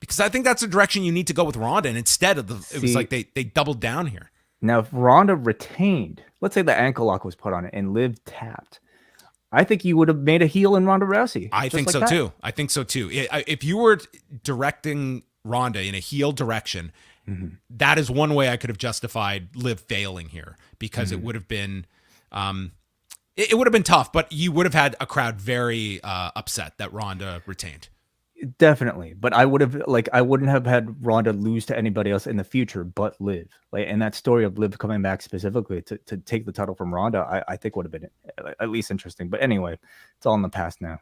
Because I think that's the direction you need to go with Ronda. And instead of it was like they doubled down here. Now, if Ronda retained, let's say the ankle lock was put on it and Liv tapped, I think you would have made a heel in Ronda Rousey. I think so too. I think so too. If you were directing Ronda in a heel direction, that is one way I could have justified Liv failing here because it would have been, it would have been tough, but you would have had a crowd very upset that Ronda retained. Definitely, but I wouldn't have had Ronda lose to anybody else in the future but Liv. And that story of Liv coming back specifically to take the title from Ronda, I think would have been at least interesting. But anyway, it's all in the past now.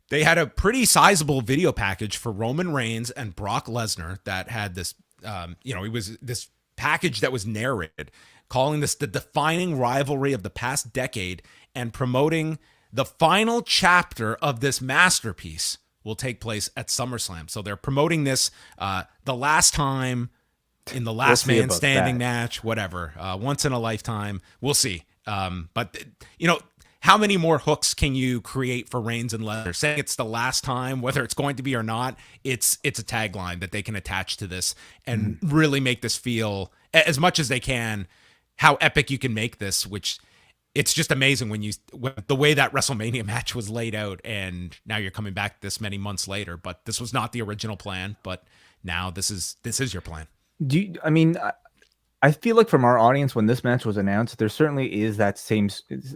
They had a pretty sizable video package for Roman Reigns and Brock Lesnar that had this, it was this package that was narrated, calling this the defining rivalry of the past decade and promoting the final chapter of this masterpiece will take place at SummerSlam. So they're promoting this the last time in the last man standing match, whatever, once in a lifetime. We'll see. But, how many more hooks can you create for Reigns and Lesnar? Saying it's the last time, whether it's going to be or not, it's a tagline that they can attach to this and really make this feel, as much as they can, how epic you can make this, which it's just amazing when the way that WrestleMania match was laid out, and now you're coming back this many months later. But this was not the original plan, but now this is your plan. I feel like from our audience, when this match was announced, there certainly is that same,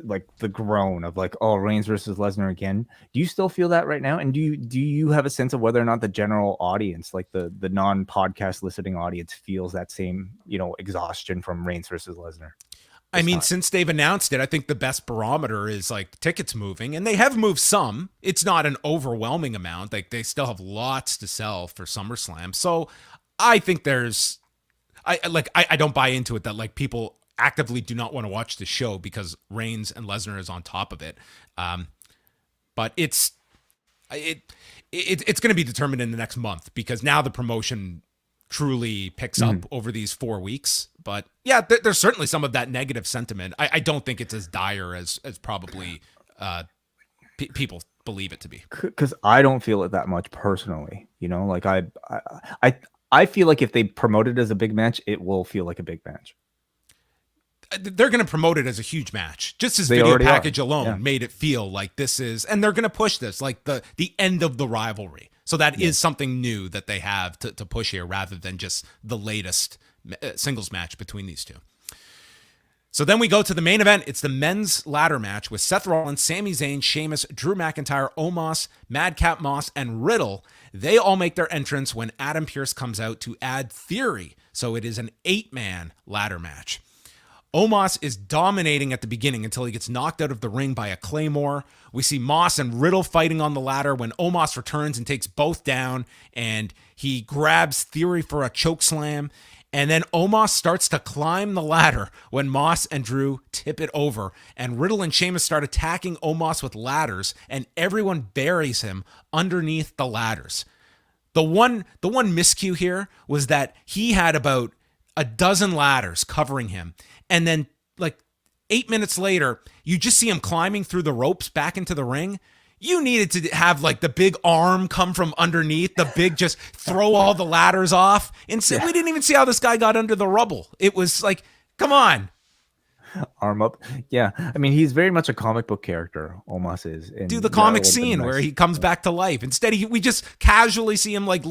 like the groan of like, oh, Reigns versus Lesnar again. Do you still feel that right now? And do you have a sense of whether or not the general audience, like the non-podcast listening audience, feels that same, exhaustion from Reigns versus Lesnar? Since they've announced it, I think the best barometer is like tickets moving, and they have moved some. It's not an overwhelming amount. Like they still have lots to sell for SummerSlam. So I think I don't buy into it that like people actively do not want to watch the show because Reigns and Lesnar is on top of it. But it's going to be determined in the next month because now the promotion truly picks up over these 4 weeks. But yeah, there's certainly some of that negative sentiment. I don't think it's as dire as probably people believe it to be. Because I don't feel it that much personally. Like I feel like if they promote it as a big match, it will feel like a big match. They're going to promote it as a huge match. Just as video package alone made it feel like this is, and they're going to push this like the end of the rivalry. So that is something new that they have to push here rather than just the latest singles match between these two. So then we go to the main event. It's the men's ladder match with Seth Rollins, Sami Zayn, Sheamus, Drew McIntyre, Omos, Madcap Moss, and Riddle. They all make their entrance when Adam Pearce comes out to add Theory. So it is an 8-man ladder match. Omos is dominating at the beginning until he gets knocked out of the ring by a Claymore. We see Moss and Riddle fighting on the ladder when Omos returns and takes both down, and he grabs Theory for a chokeslam. And then Omos starts to climb the ladder when Moss and Drew tip it over, and Riddle and Sheamus start attacking Omos with ladders, and everyone buries him underneath the ladders. The one miscue here was that he had about a dozen ladders covering him. And then like 8 minutes later, you just see him climbing through the ropes back into the ring. You needed to have like the big arm come from underneath, the big just throw all the ladders off. And so we didn't even see how this guy got under the rubble. It was like, come on. Arm up. Yeah. I mean, he's very much a comic book character, Omos is. And do the comic scene where he comes back to life. Instead, we just casually see him like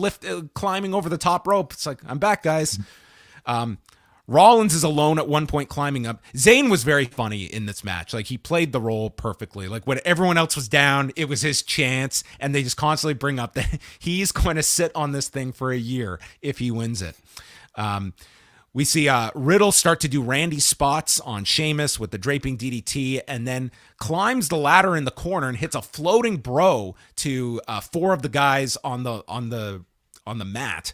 climbing over the top rope. It's like, I'm back, guys. Rollins is alone at one point climbing up. Zayn was very funny in this match. Like, he played the role perfectly. Like, when everyone else was down, it was his chance, and they just constantly bring up that he's going to sit on this thing for a year if he wins it. We see Riddle start to do Randy spots on Sheamus with the draping DDT, and then climbs the ladder in the corner and hits a floating bro to 4 of the guys on the mat.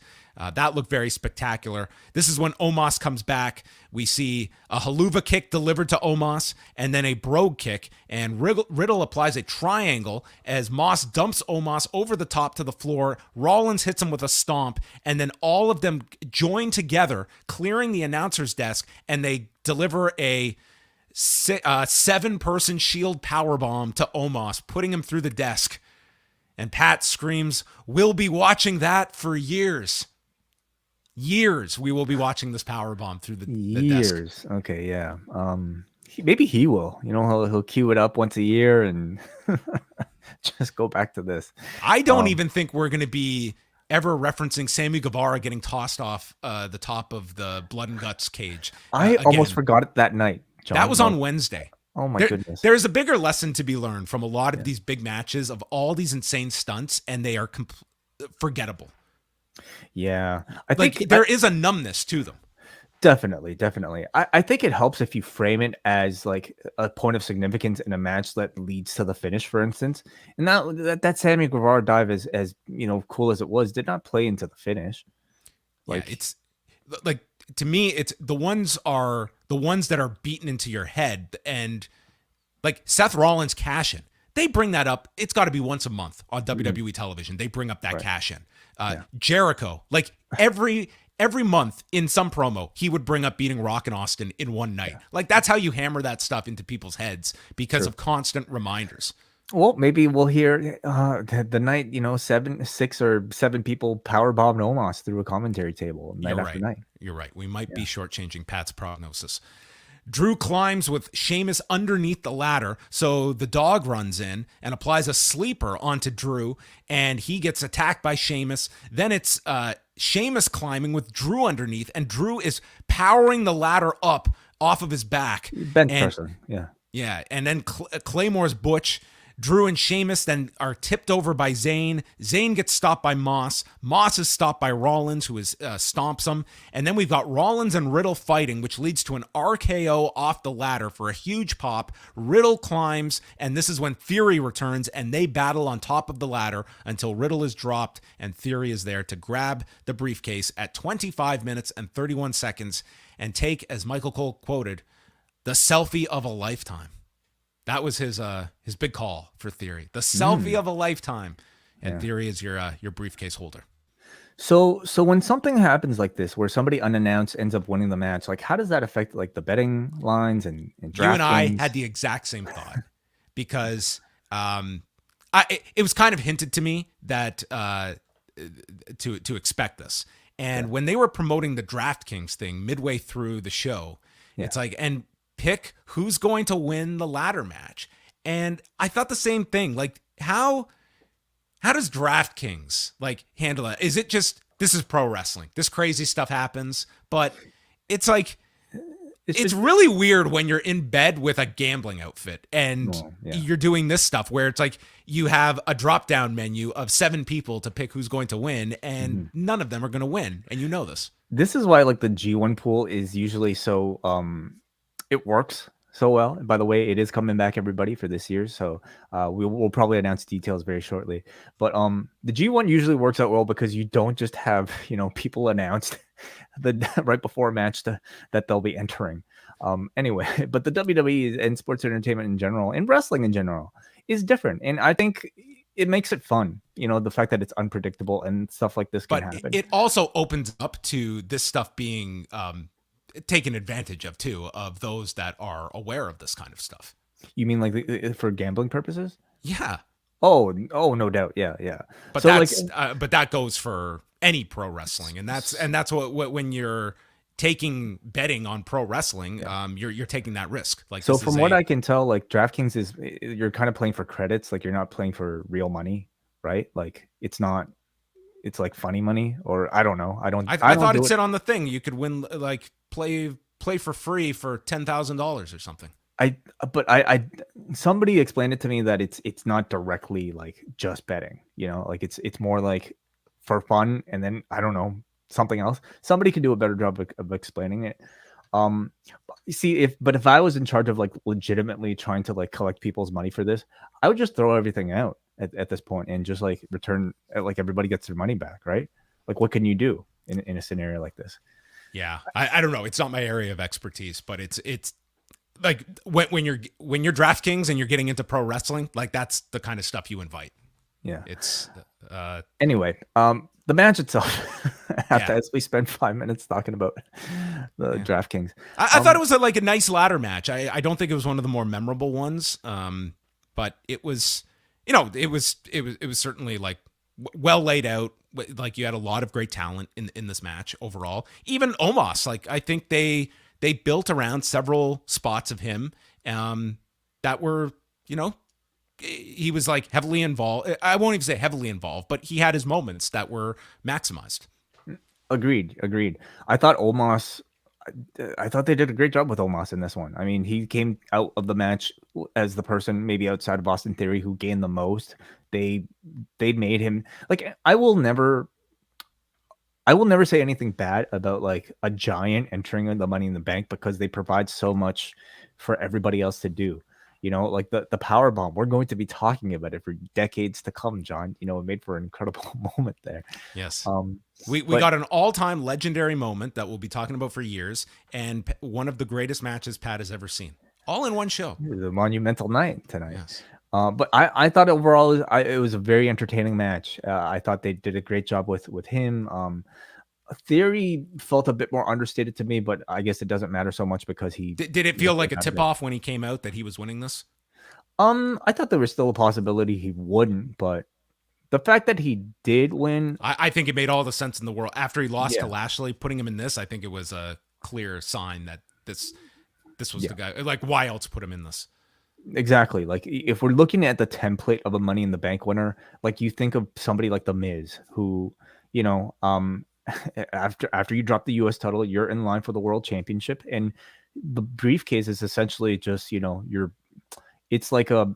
That looked very spectacular. This is when Omos comes back. We see a haluva kick delivered to Omos, and then a brogue kick, and Riddle applies a triangle as Moss dumps Omos over the top to the floor. Rollins hits him with a stomp, and then all of them join together, clearing the announcer's desk, and they deliver a 7-person shield powerbomb to Omos, putting him through the desk. And Pat screams, "We'll be watching that for years." Years we will be watching this powerbomb through the years. Desk. Okay, yeah. Maybe he will. You know, he'll cue it up once a year and just go back to this. I don't even think we're going to be ever referencing Sammy Guevara getting tossed off the top of the Blood and Guts cage. I almost forgot it that night, John. That was on Wednesday. Oh my goodness. There's a bigger lesson to be learned from a lot of these big matches of all these insane stunts, and they are forgettable. Yeah, I think there is a numbness to them. Definitely. I think it helps if you frame it as like a point of significance in a match that leads to the finish, for instance. And that Sammy Guevara dive, as you know, cool as it was, did not play into the finish. Like, it's like, to me, it's the ones that are beaten into your head, and like Seth Rollins cash in. They bring that up. It's got to be once a month on WWE television. They bring up that cash in. Jericho, like every month in some promo, he would bring up beating Rock and Austin in one night. Like, that's how you hammer that stuff into people's heads because of constant reminders. Well, maybe we'll hear the night, 6 or 7 people powerbombed Omos through a commentary table night after night. You're right. We might be shortchanging Pat's prognosis. Drew climbs with Sheamus underneath the ladder, so the dog runs in and applies a sleeper onto Drew, and he gets attacked by Sheamus. Then it's Sheamus climbing with Drew underneath, and Drew is powering the ladder up off of his back. Bench person, yeah. Yeah, and then Claymore's Butch. Drew and Sheamus then are tipped over by Zayn. Zayn gets stopped by Moss. Moss is stopped by Rollins, who stomps him. And then we've got Rollins and Riddle fighting, which leads to an RKO off the ladder for a huge pop. Riddle climbs, and this is when Theory returns, and they battle on top of the ladder until Riddle is dropped, and Theory is there to grab the briefcase at 25 minutes and 31 seconds and take, as Michael Cole quoted, the selfie of a lifetime. That was his big call for Theory. The selfie of a lifetime. And Theory is your briefcase holder. So when something happens like this, where somebody unannounced ends up winning the match, like, how does that affect like the betting lines and draft? You and I games? had the exact same thought because it was kind of hinted to me that to expect this. And when they were promoting the DraftKings thing midway through the show, it's like, and pick who's going to win the ladder match. And I thought the same thing. Like, how does DraftKings like handle it? Is it just, this is pro wrestling, this crazy stuff happens, but it's like, it's really weird when you're in bed with a gambling outfit and you're doing this stuff where it's like you have a drop down menu of 7 people to pick who's going to win, and none of them are going to win. And you know this. This is why like the G1 pool is usually so it works so well. And by the way, it is coming back, everybody, for this year. So we'll probably announce details very shortly. But the G1 usually works out well because you don't just have, people announced right before a match that they'll be entering. Anyway, but the WWE and sports entertainment in general and wrestling in general is different. And I think it makes it fun. the fact that it's unpredictable and stuff like this can But happen. it also opens up to this stuff being taken advantage of too, of those that are aware of this kind of stuff. You mean like for gambling purposes? Yeah. Oh, no doubt. Yeah, yeah. But So like, but that goes for any pro wrestling, and that's what when you're taking betting on pro wrestling, you're taking that risk. Like, so from what I can tell, like DraftKings is, you're kind of playing for credits. Like you're not playing for real money, right? Like it's not. It's like funny money, or I don't know. I thought it said on the thing you could win, like play for free for $10,000 or something. I somebody explained it to me that it's not directly like just betting, like it's more like for fun, and then I don't know, something else. Somebody could do a better job of explaining it. You see, if I was in charge of like legitimately trying to like collect people's money for this, I would just throw everything out at this point and just like return, like everybody gets their money back, right? Like what can you do in a scenario like this? Yeah, I don't know. It's not my area of expertise, but it's like when you're DraftKings and you're getting into pro wrestling, like that's the kind of stuff you invite. Yeah. It's anyway, the match itself, as we spent 5 minutes talking about the DraftKings. I thought it was a nice ladder match. I don't think it was one of the more memorable ones. But it was, it was certainly like well laid out. Like you had a lot of great talent in this match overall. Even Omos, like I think they built around several spots of him that were, he was like heavily involved. I won't even say heavily involved, but he had his moments that were maximized. Agreed. I thought they did a great job with Omos in this one. I mean, he came out of the match as the person maybe outside of Austin Theory who gained the most. They made him like, I will never say anything bad about like a giant entering the Money in the Bank, because they provide so much for everybody else to do. Like the power bomb, we're going to be talking about it for decades to come, John. It made for an incredible moment there. Yes. We got an all-time legendary moment that we'll be talking about for years, and one of the greatest matches Pat has ever seen, all in one show. The monumental night tonight. Yes. But I thought overall it was a very entertaining match. I thought they did a great job with him. Theory felt a bit more understated to me, but I guess it doesn't matter so much because he did it feel like a tip off when he came out that he was winning this? I thought there was still a possibility he wouldn't, but the fact that he did win, I think it made all the sense in the world. After he lost to Lashley, putting him in this, I think it was a clear sign that this was the guy. Like, why else put him in this? Exactly. Like if we're looking at the template of a Money in the Bank winner, like you think of somebody like The Miz, who, after you drop the US title, you're in line for the world championship, and the briefcase is essentially just, it's like a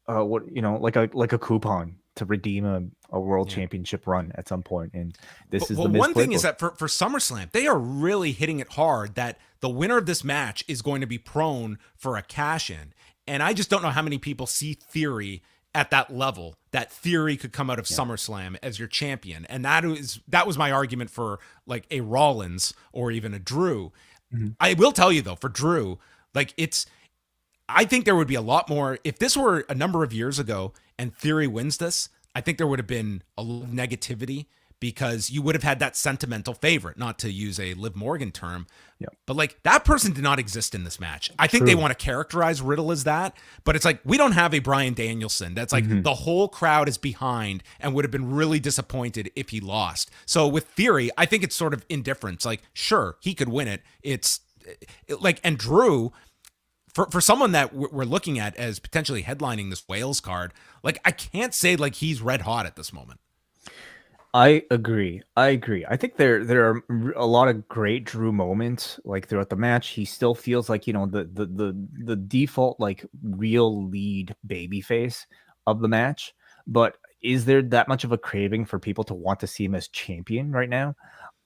like a coupon to redeem a world championship run at some point. And this is the one thing is that for SummerSlam, they are really hitting it hard that the winner of this match is going to be prone for a cash in. And I just don't know how many people see Theory at that level, that Theory could come out of SummerSlam as your champion. And that was my argument for like a Rollins or even a Drew. Mm-hmm. I will tell you though, for Drew, like I think there would be a lot more if this were a number of years ago and Theory wins this. I think there would have been a little negativity because you would have had that sentimental favorite, not to use a Liv Morgan term, but like that person did not exist in this match. I think they want to characterize Riddle as that, but it's like, we don't have a Bryan Danielson. That's like the whole crowd is behind and would have been really disappointed if he lost. So with Theory, I think it's sort of indifference. Like, sure, he could win it. And Drew, for someone that we're looking at as potentially headlining this Wales card, like I can't say like he's red hot at this moment. I agree. I think there are a lot of great Drew moments like throughout the match. He still feels like, the default like real lead babyface of the match. But is there that much of a craving for people to want to see him as champion right now?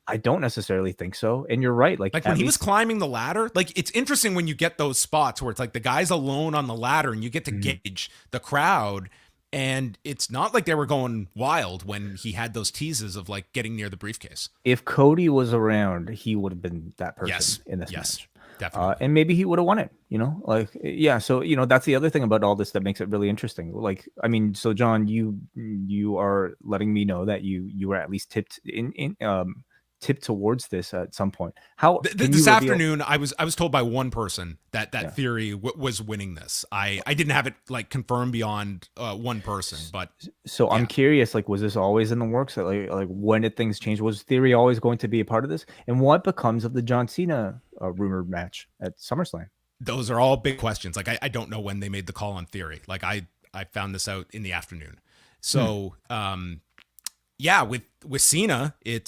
I don't necessarily think so. And you're right. Like when he was climbing the ladder, like it's interesting when you get those spots where it's like the guy's alone on the ladder and you get to gauge the crowd. And it's not like they were going wild when he had those teases of like getting near the briefcase. If Cody was around, he would have been that person in this match. Definitely. And maybe he would have won it, like, yeah. So, that's the other thing about all this that makes it really interesting. Like, I mean, so John, you are letting me know that you were at least tipped towards this at some point. How can This you reveal? afternoon, I was told by one person that Yeah. theory was winning this. I didn't have it like confirmed beyond one person, but So I'm curious, like, was this always in the works? Like when did things change? Was Theory always going to be a part of this? And what becomes of the John Cena rumored match at SummerSlam? those are all big questions. Like I don't know when they made the call on theory. Like I found this out in the afternoon. So yeah, with Cena, it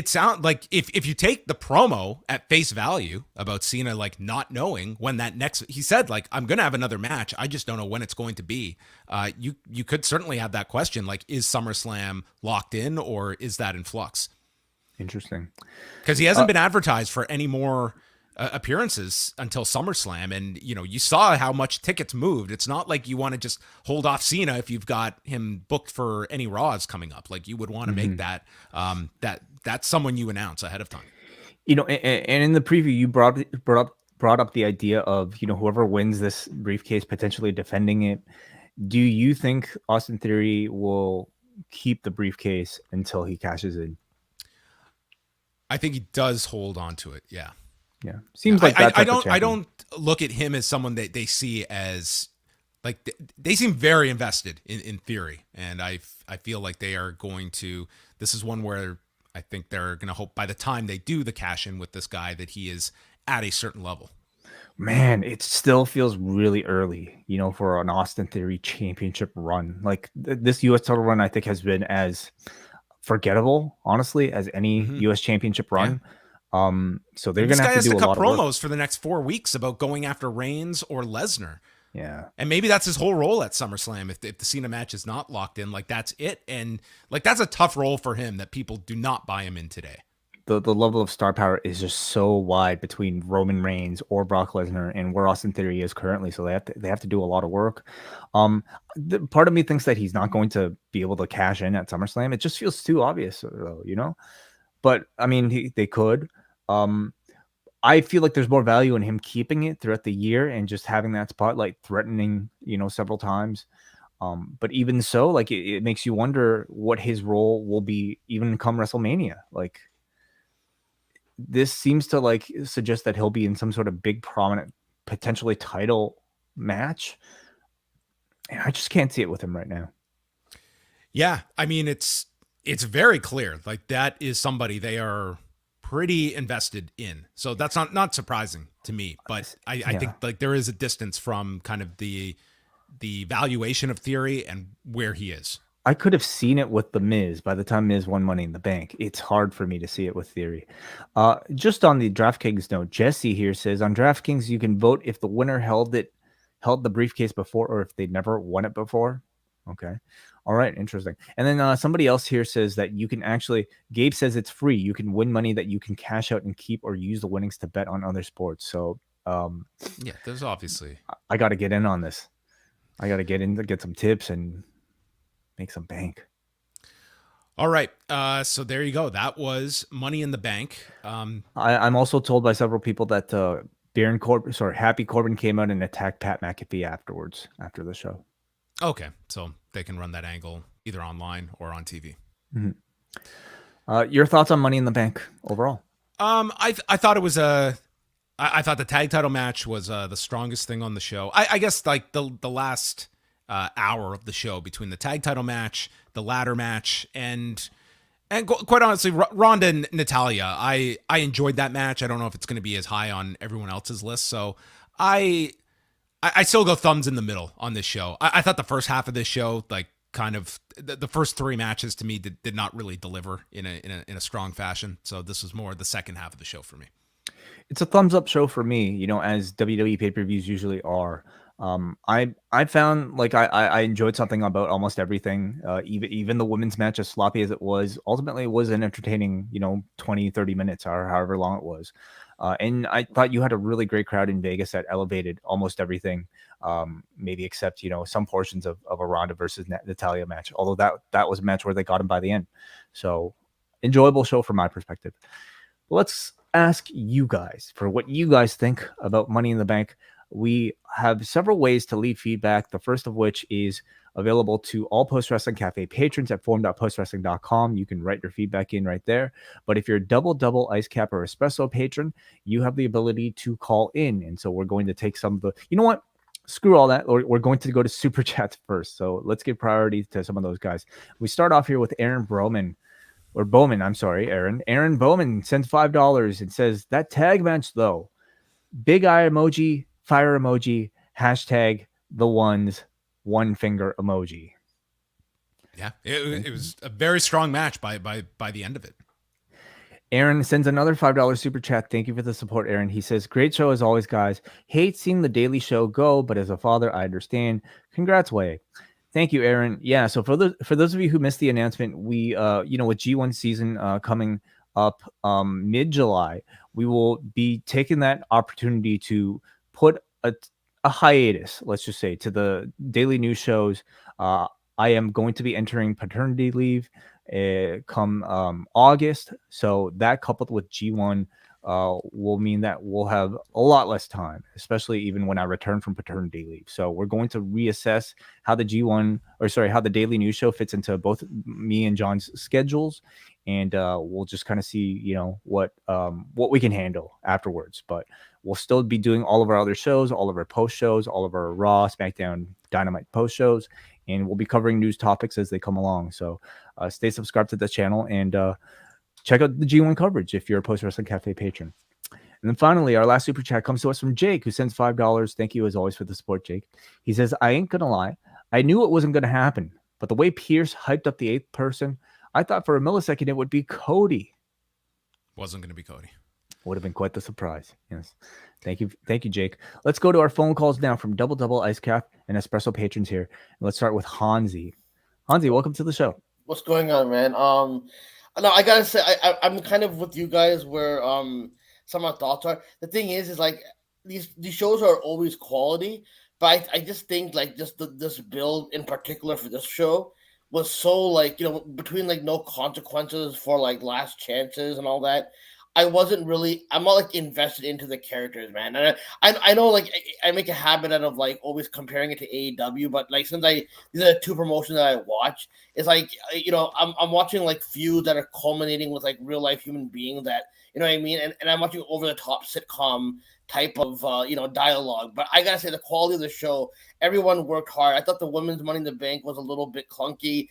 sounds like if you take the promo at face value about Cena like not knowing when that next, he said like, I'm gonna have another match, I just don't know when it's going to be. You could certainly have that question, like, is SummerSlam locked in or is that in flux? Interesting. Because he hasn't been advertised for any more appearances until SummerSlam, and you saw how much tickets moved. It's not like you want to just hold off Cena if you've got him booked for any Raws coming up. Like you would want to make that that's someone you announce ahead of time. And in the preview, you brought up the idea of whoever wins this briefcase potentially defending it. Do you think Austin Theory will keep the briefcase until he cashes in? I think he does hold on to it. Yeah. Yeah. Seems like that. I don't look at him as someone that they see as like, they seem very invested in Theory. And I feel like they are going to, this is one where I think they're going to hope by the time they do the cash in with this guy that he is at a certain level. Man, it still feels really early, for an Austin Theory championship run. Like this US title run, I think has been as forgettable, honestly, as any US championship run. Yeah. So they're going to have to do a lot of work. promos for the next 4 weeks about going after Reigns or Lesnar. Yeah. And maybe that's his whole role at SummerSlam. If the Cena match is not locked in, like that's it. And like, that's a tough role for him that people do not buy him in today. The level of star power is just so wide between Roman Reigns or Brock Lesnar and where Austin Theory is currently. So they have to do a lot of work. Part of me thinks that he's not going to be able to cash in at SummerSlam. It just feels too obvious, though, But I mean, they could. I feel like there's more value in him keeping it throughout the year and just having that spotlight threatening, several times. But even so, like it makes you wonder what his role will be even come WrestleMania. Like this seems to like suggest that he'll be in some sort of big, prominent, potentially title match. And I just can't see it with him right now. Yeah. I mean, it's very clear. Like that is somebody they are pretty invested in. So that's not surprising to me, but I think like there is a distance from kind of the valuation of Theory and where he is. I could have seen it with The Miz by the time Miz won Money in the Bank. It's hard for me to see it with Theory. Just on the DraftKings note, Jesse here says on DraftKings you can vote if the winner held the briefcase before or if they never won it before. Okay. All right. Interesting. And then somebody else here says that you can actually, Gabe says it's free. You can win money that you can cash out and keep or use the winnings to bet on other sports. So yeah, there's obviously, I got to get in on this. I got to get in to get some tips and make some bank. All right. So there you go. That was Money in the Bank. I'm also told by several people that Happy Corbin came out and attacked Pat McAfee afterwards, after the show. Okay. So they can run that angle either online or on TV. Mm-hmm. Your thoughts on Money in the Bank overall? I thought it was I thought the tag title match was the strongest thing on the show. I guess like the last hour of the show between the tag title match, the ladder match, and quite honestly, Ronda and Natalya. I enjoyed that match. I don't know if it's going to be as high on everyone else's list. So I still go thumbs in the middle on this show. I thought the first half of this show, like kind of the first 3 matches to me did not really deliver in a strong fashion. So this was more the second half of the show for me. It's a thumbs up show for me, as WWE pay-per-views usually are. I found like I enjoyed something about almost everything. Even the women's match, as sloppy as it was, ultimately was an entertaining, 20, 30 minutes or however long it was. And I thought you had a really great crowd in Vegas that elevated almost everything, maybe except, some portions of a Ronda versus Natalya match, although that was a match where they got him by the end. So enjoyable show from my perspective. let's ask you guys for what you guys think about Money in the Bank. We have several ways to leave feedback. The first of which is available to all Post Wrestling Cafe patrons at forum.postwrestling.com. You can write your feedback in right there. But if you're a double ice cap or espresso patron, you have the ability to call in. And so we're going to take some of the, you know what? Screw all that. We're going to go to super chats first. So let's give priority to some of those guys. We start off here with Aaron Bowman. I'm sorry, Aaron. Aaron Bowman sends $5 and says, that tag match, though, big eye emoji, fire emoji, hashtag the ones, one finger emoji. Yeah, it was a very strong match by the end of it. Aaron sends another $5 super chat. Thank you for the support, Aaron. He says, great show as always, guys. Hate seeing the Daily Show go, but as a father, I understand. Congrats, Way. Thank you, Aaron. Yeah, so for those of you who missed the announcement, we with G1 season coming up mid-July, we will be taking that opportunity to put a hiatus, let's just say, to the daily news shows. I am going to be entering paternity leave come August, so that coupled with G1 will mean that we'll have a lot less time, especially even when I return from paternity leave. So we're going to reassess how the how the daily news show fits into both me and John's schedules, and we'll just kind of see, what we can handle afterwards. But we'll still be doing all of our other shows, all of our post shows, all of our Raw, SmackDown, Dynamite post shows, and we'll be covering news topics as they come along. So stay subscribed to the channel and check out the G1 coverage if you're a Post Wrestling Cafe patron. And then finally, our last super chat comes to us from Jake, who sends $5. Thank you as always for the support, Jake. He says, I ain't gonna lie, I knew it wasn't gonna happen, but the way Pierce hyped up the 8th person, I thought for a millisecond it would be Cody. Wasn't gonna be Cody. Would have been quite the surprise. Yes. Thank you, Jake. Let's go to our phone calls now from Double Ice Cap and Espresso patrons here. Let's start with Hansi. Hansi, welcome to the show. What's going on, man? No, I gotta say, I'm kind of with you guys where some of my thoughts are. The thing is like these shows are always quality, but I just think like this build in particular for this show was so like between like no consequences for like last chances and all that. I'm not like invested into the characters, man. And I know like I make a habit out of like always comparing it to AEW, but like since these are the two promotions that I watch, it's like I'm watching like feuds that are culminating with like real life human beings that you know what I mean, and I'm watching over the top sitcom type of dialogue. But I gotta say the quality of the show, everyone worked hard. I thought the women's Money in the Bank was a little bit clunky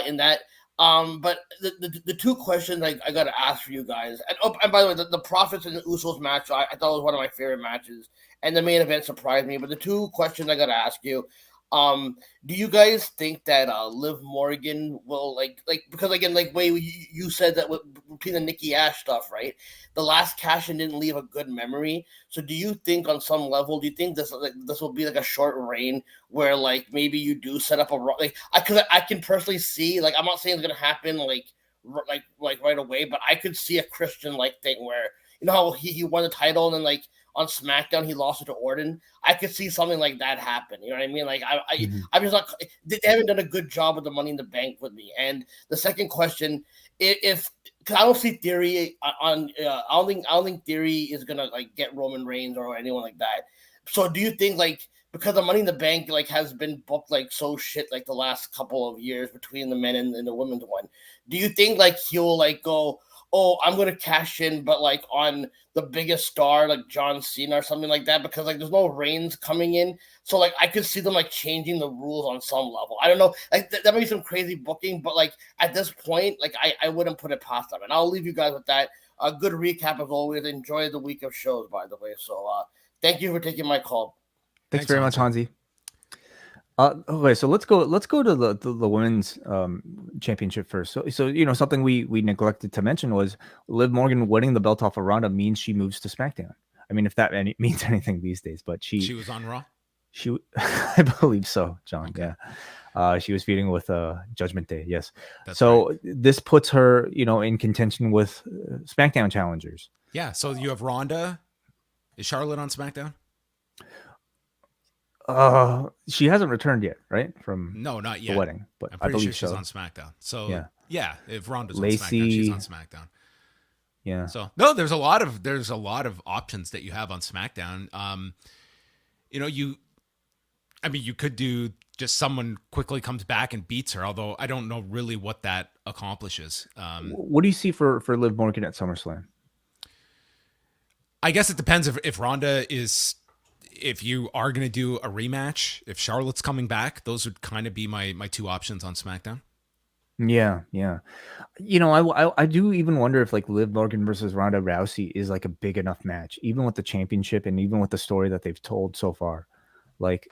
in that. But the two questions I got to ask for you guys, and by the way, the Profits and the Usos match, I thought was one of my favorite matches, and the main event surprised me. But the two questions I got to ask you, do you guys think that Liv Morgan will like because again, like way you said that between the Nikki Ash stuff, right? The last cash-in didn't leave a good memory. So do you think on some level, do you think this will be like a short reign where like maybe you do set up I can personally see, like I'm not saying it's gonna happen like right away, but I could see a Christian like thing where how he won the title and then like on SmackDown he lost it to Orton. I could see something like that happen. You know what I mean? Like I'm just not. They haven't done a good job with the Money in the Bank with me. And the second question, if because I don't see Theory on, I don't think Theory is gonna like get Roman Reigns or anyone like that. So do you think like because the Money in the Bank like has been booked like so shit like the last couple of years between the men and the women's one, do you think like he'll like go, oh, I'm gonna cash in, but like on the biggest star like John Cena or something like that, because like there's no Reigns coming in, so like I could see them like changing the rules on some level. I don't know, like that might be some crazy booking, but like at this point, like I wouldn't put it past them. And I'll leave you guys with that. A good recap as always. Enjoy the week of shows, by the way. So thank you for taking my call. Thanks very much, Hansi. Okay, so let's go to the women's championship first. So something we neglected to mention was Liv Morgan winning the belt off of Ronda means she moves to SmackDown. I mean, if that means anything these days, but she was on Raw. I believe so, John. Okay. Yeah, she was feuding with Judgment Day. Yes. That's so right. This puts her in contention with SmackDown challengers. Yeah. So you have Ronda. Is Charlotte on SmackDown? She hasn't returned yet, right? From not yet. The wedding, but I'm I pretty believe sure she's so. on SmackDown. So yeah, if Ronda's Lacey, on SmackDown, she's on SmackDown. Yeah. So no, there's a lot of options that you have on SmackDown. You could do just someone quickly comes back and beats her, although I don't know really what that accomplishes. What do you see for Liv Morgan at SummerSlam? I guess it depends if Ronda is, if you are going to do a rematch, if Charlotte's coming back, those would kind of be my two options on SmackDown. Yeah. I do even wonder if like Liv Morgan versus Ronda Rousey is like a big enough match, even with the championship and even with the story that they've told so far. Like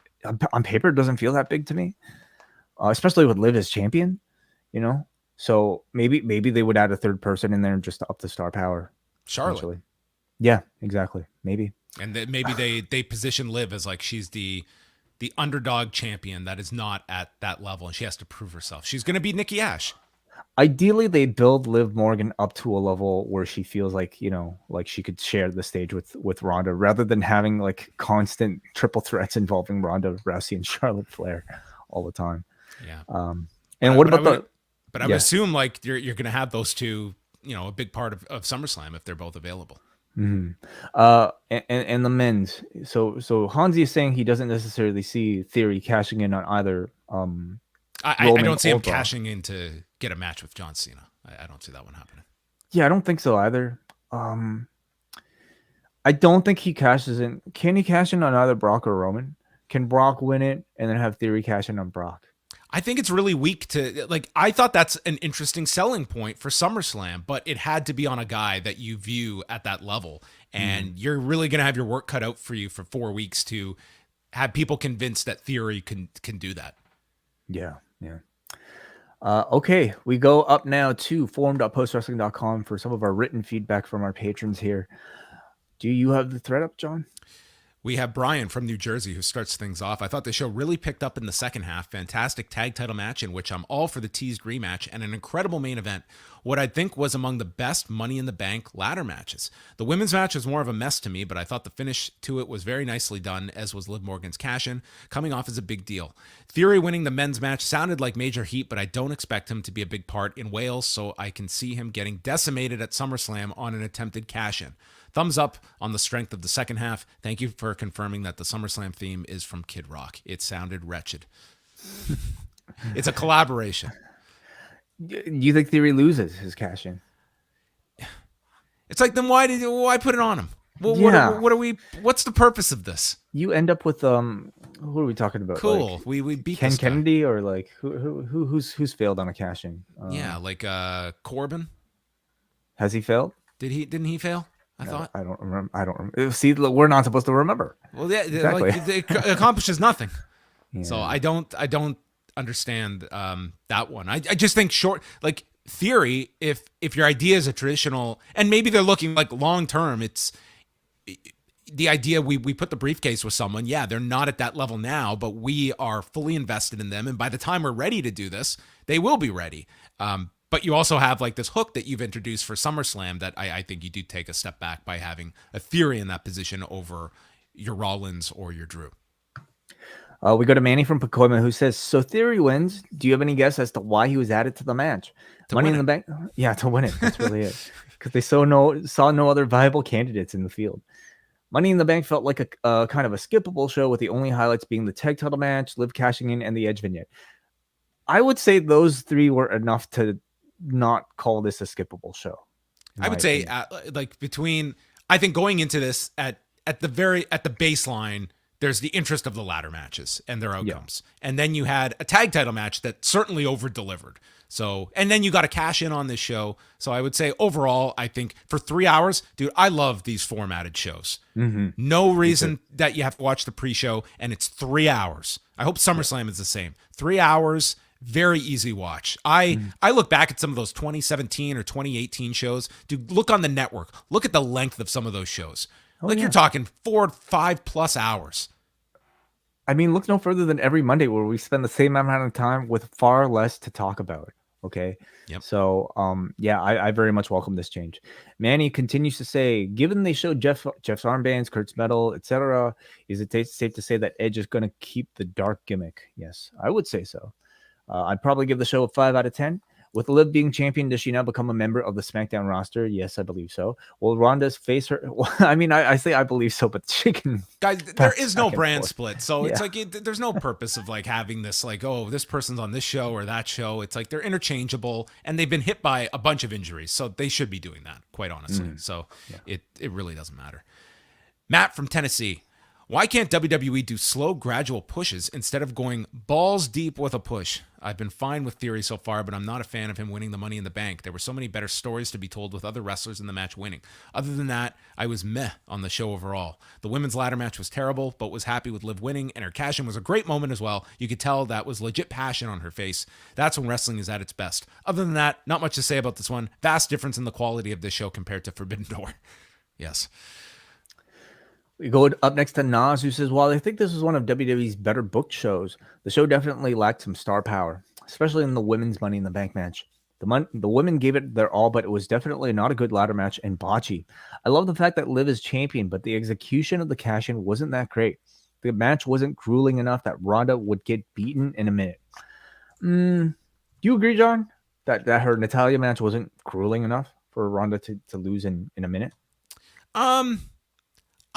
on paper, it doesn't feel that big to me, especially with Liv as champion. So maybe they would add a third person in there just to up the star power. Charlotte. Yeah, exactly. Maybe. And maybe they position Liv as like she's the underdog champion that is not at that level, and she has to prove herself. She's going to be Nikki Ash. Ideally, they build Liv Morgan up to a level where she feels like, like she could share the stage with Ronda, rather than having like constant triple threats involving Ronda Rousey and Charlotte Flair all the time. Yeah. And what about I would assume like you're going to have those two, a big part of SummerSlam if they're both available. Mm-hmm. And the men's. So Hansi is saying he doesn't necessarily see Theory cashing in on either. I don't see him cashing in to get a match with John Cena. I don't see that one happening. Yeah, I don't think so either. I don't think he cashes in. Can he cash in on either Brock or Roman? Can Brock win it and then have Theory cash in on Brock? I think it's really weak to like. I thought that's an interesting selling point for SummerSlam, but it had to be on a guy that you view at that level, and you're really going to have your work cut out for you for 4 weeks to have people convinced that Theory can do that. Yeah. Okay, we go up now to forum.postwrestling.com for some of our written feedback from our patrons here. Do you have the thread up, John? We have Brian from New Jersey who starts things off. I thought the show really picked up in the second half. Fantastic tag title match in which I'm all for the teased rematch, and an incredible main event. What I think was among the best Money in the Bank ladder matches. The women's match was more of a mess to me, but I thought the finish to it was very nicely done, as was Liv Morgan's cash-in, coming off as a big deal. Theory winning the men's match sounded like major heat, but I don't expect him to be a big part in Wales, so I can see him getting decimated at SummerSlam on an attempted cash-in. Thumbs up on the strength of the second half. Thank you for confirming that the SummerSlam theme is from Kid Rock. It sounded wretched. It's a collaboration. Do you think Theory loses his cash in? It's like, then why put it on him? Well, yeah. What's the purpose of this? You end up with who are we talking about? Cool. Like, we beat Ken this guy. Kennedy, or like who's failed on a cash in? Yeah, like Corbin. Has he failed? Didn't he fail? I thought. I don't remember. See, we're not supposed to remember. Well, yeah, exactly. Like, it accomplishes nothing. Yeah. So I don't understand that one. I just think like Theory, if your idea is a traditional, and maybe they're looking like long term, it's the idea we put the briefcase with someone. Yeah, they're not at that level now, but we are fully invested in them, and by the time we're ready to do this, they will be ready. But you also have like this hook that you've introduced for SummerSlam that I think you do take a step back by having a Theory in that position over your Rollins or your Drew. We go to Manny from Pacoima, who says, so Theory wins. Do you have any guess as to why he was added to the match? Money in the Bank? Yeah, to win it. That's really it. Because they saw no other viable candidates in the field. Money in the Bank felt like a kind of a skippable show, with the only highlights being the tag title match, Liv cashing in, and the Edge vignette. I would say those three were enough to not call this a skippable show. I would say I think going into this at the baseline, there's the interest of the ladder matches and their outcomes. Yeah. And then you had a tag title match that certainly over-delivered. So, and then you got to cash in on this show. So I would say overall, I think for 3 hours, dude, I love these formatted shows. Mm-hmm. No reason that you have to watch the pre-show, and it's 3 hours. I hope SummerSlam is the same. 3 hours, very easy watch. I look back at some of those 2017 or 2018 shows. Dude, look on the network. Look at the length of some of those shows. You're talking 4 to 5 plus hours. I mean, look no further than every Monday, where we spend the same amount of time with far less to talk about. Okay. Yep. So, I very much welcome this change. Manny continues to say, given they showed Jeff's armbands, Kurt's medal, etc., is it safe to say that Edge is going to keep the dark gimmick? Yes, I would say so. I'd probably give the show a 5 out of 10. With Liv being champion, does she now become a member of the SmackDown roster? Yes, I believe so. Will Ronda's face her? Well, I mean, I say I believe so, but she can. Guys, there is no brand forth. split, so it's Yeah. like there's no purpose of like having this like, oh, this person's on this show or that show. It's like they're interchangeable, and they've been hit by a bunch of injuries, so they should be doing that, quite honestly. So it really doesn't matter. Matt from Tennessee. Why can't WWE do slow, gradual pushes instead of going balls deep with a push? I've been fine with Theory so far, but I'm not a fan of him winning the Money in the Bank. There were so many better stories to be told with other wrestlers in the match winning. Other than that, I was meh on the show overall. The women's ladder match was terrible, but was happy with Liv winning, and her cash-in was a great moment as well. You could tell that was legit passion on her face. That's when wrestling is at its best. Other than that, not much to say about this one. Vast difference in the quality of this show compared to Forbidden Door. Yes. We go up next to Nas, who says, while I think this was one of WWE's better booked shows, the show definitely lacked some star power, especially in the women's Money in the Bank match. The women gave it their all, but it was definitely not a good ladder match and botchy. I love the fact that Liv is champion, but the execution of the cash-in wasn't that great. The match wasn't grueling enough that Ronda would get beaten in a minute. Do you agree, John, that her Natalya match wasn't grueling enough for Ronda to lose in a minute?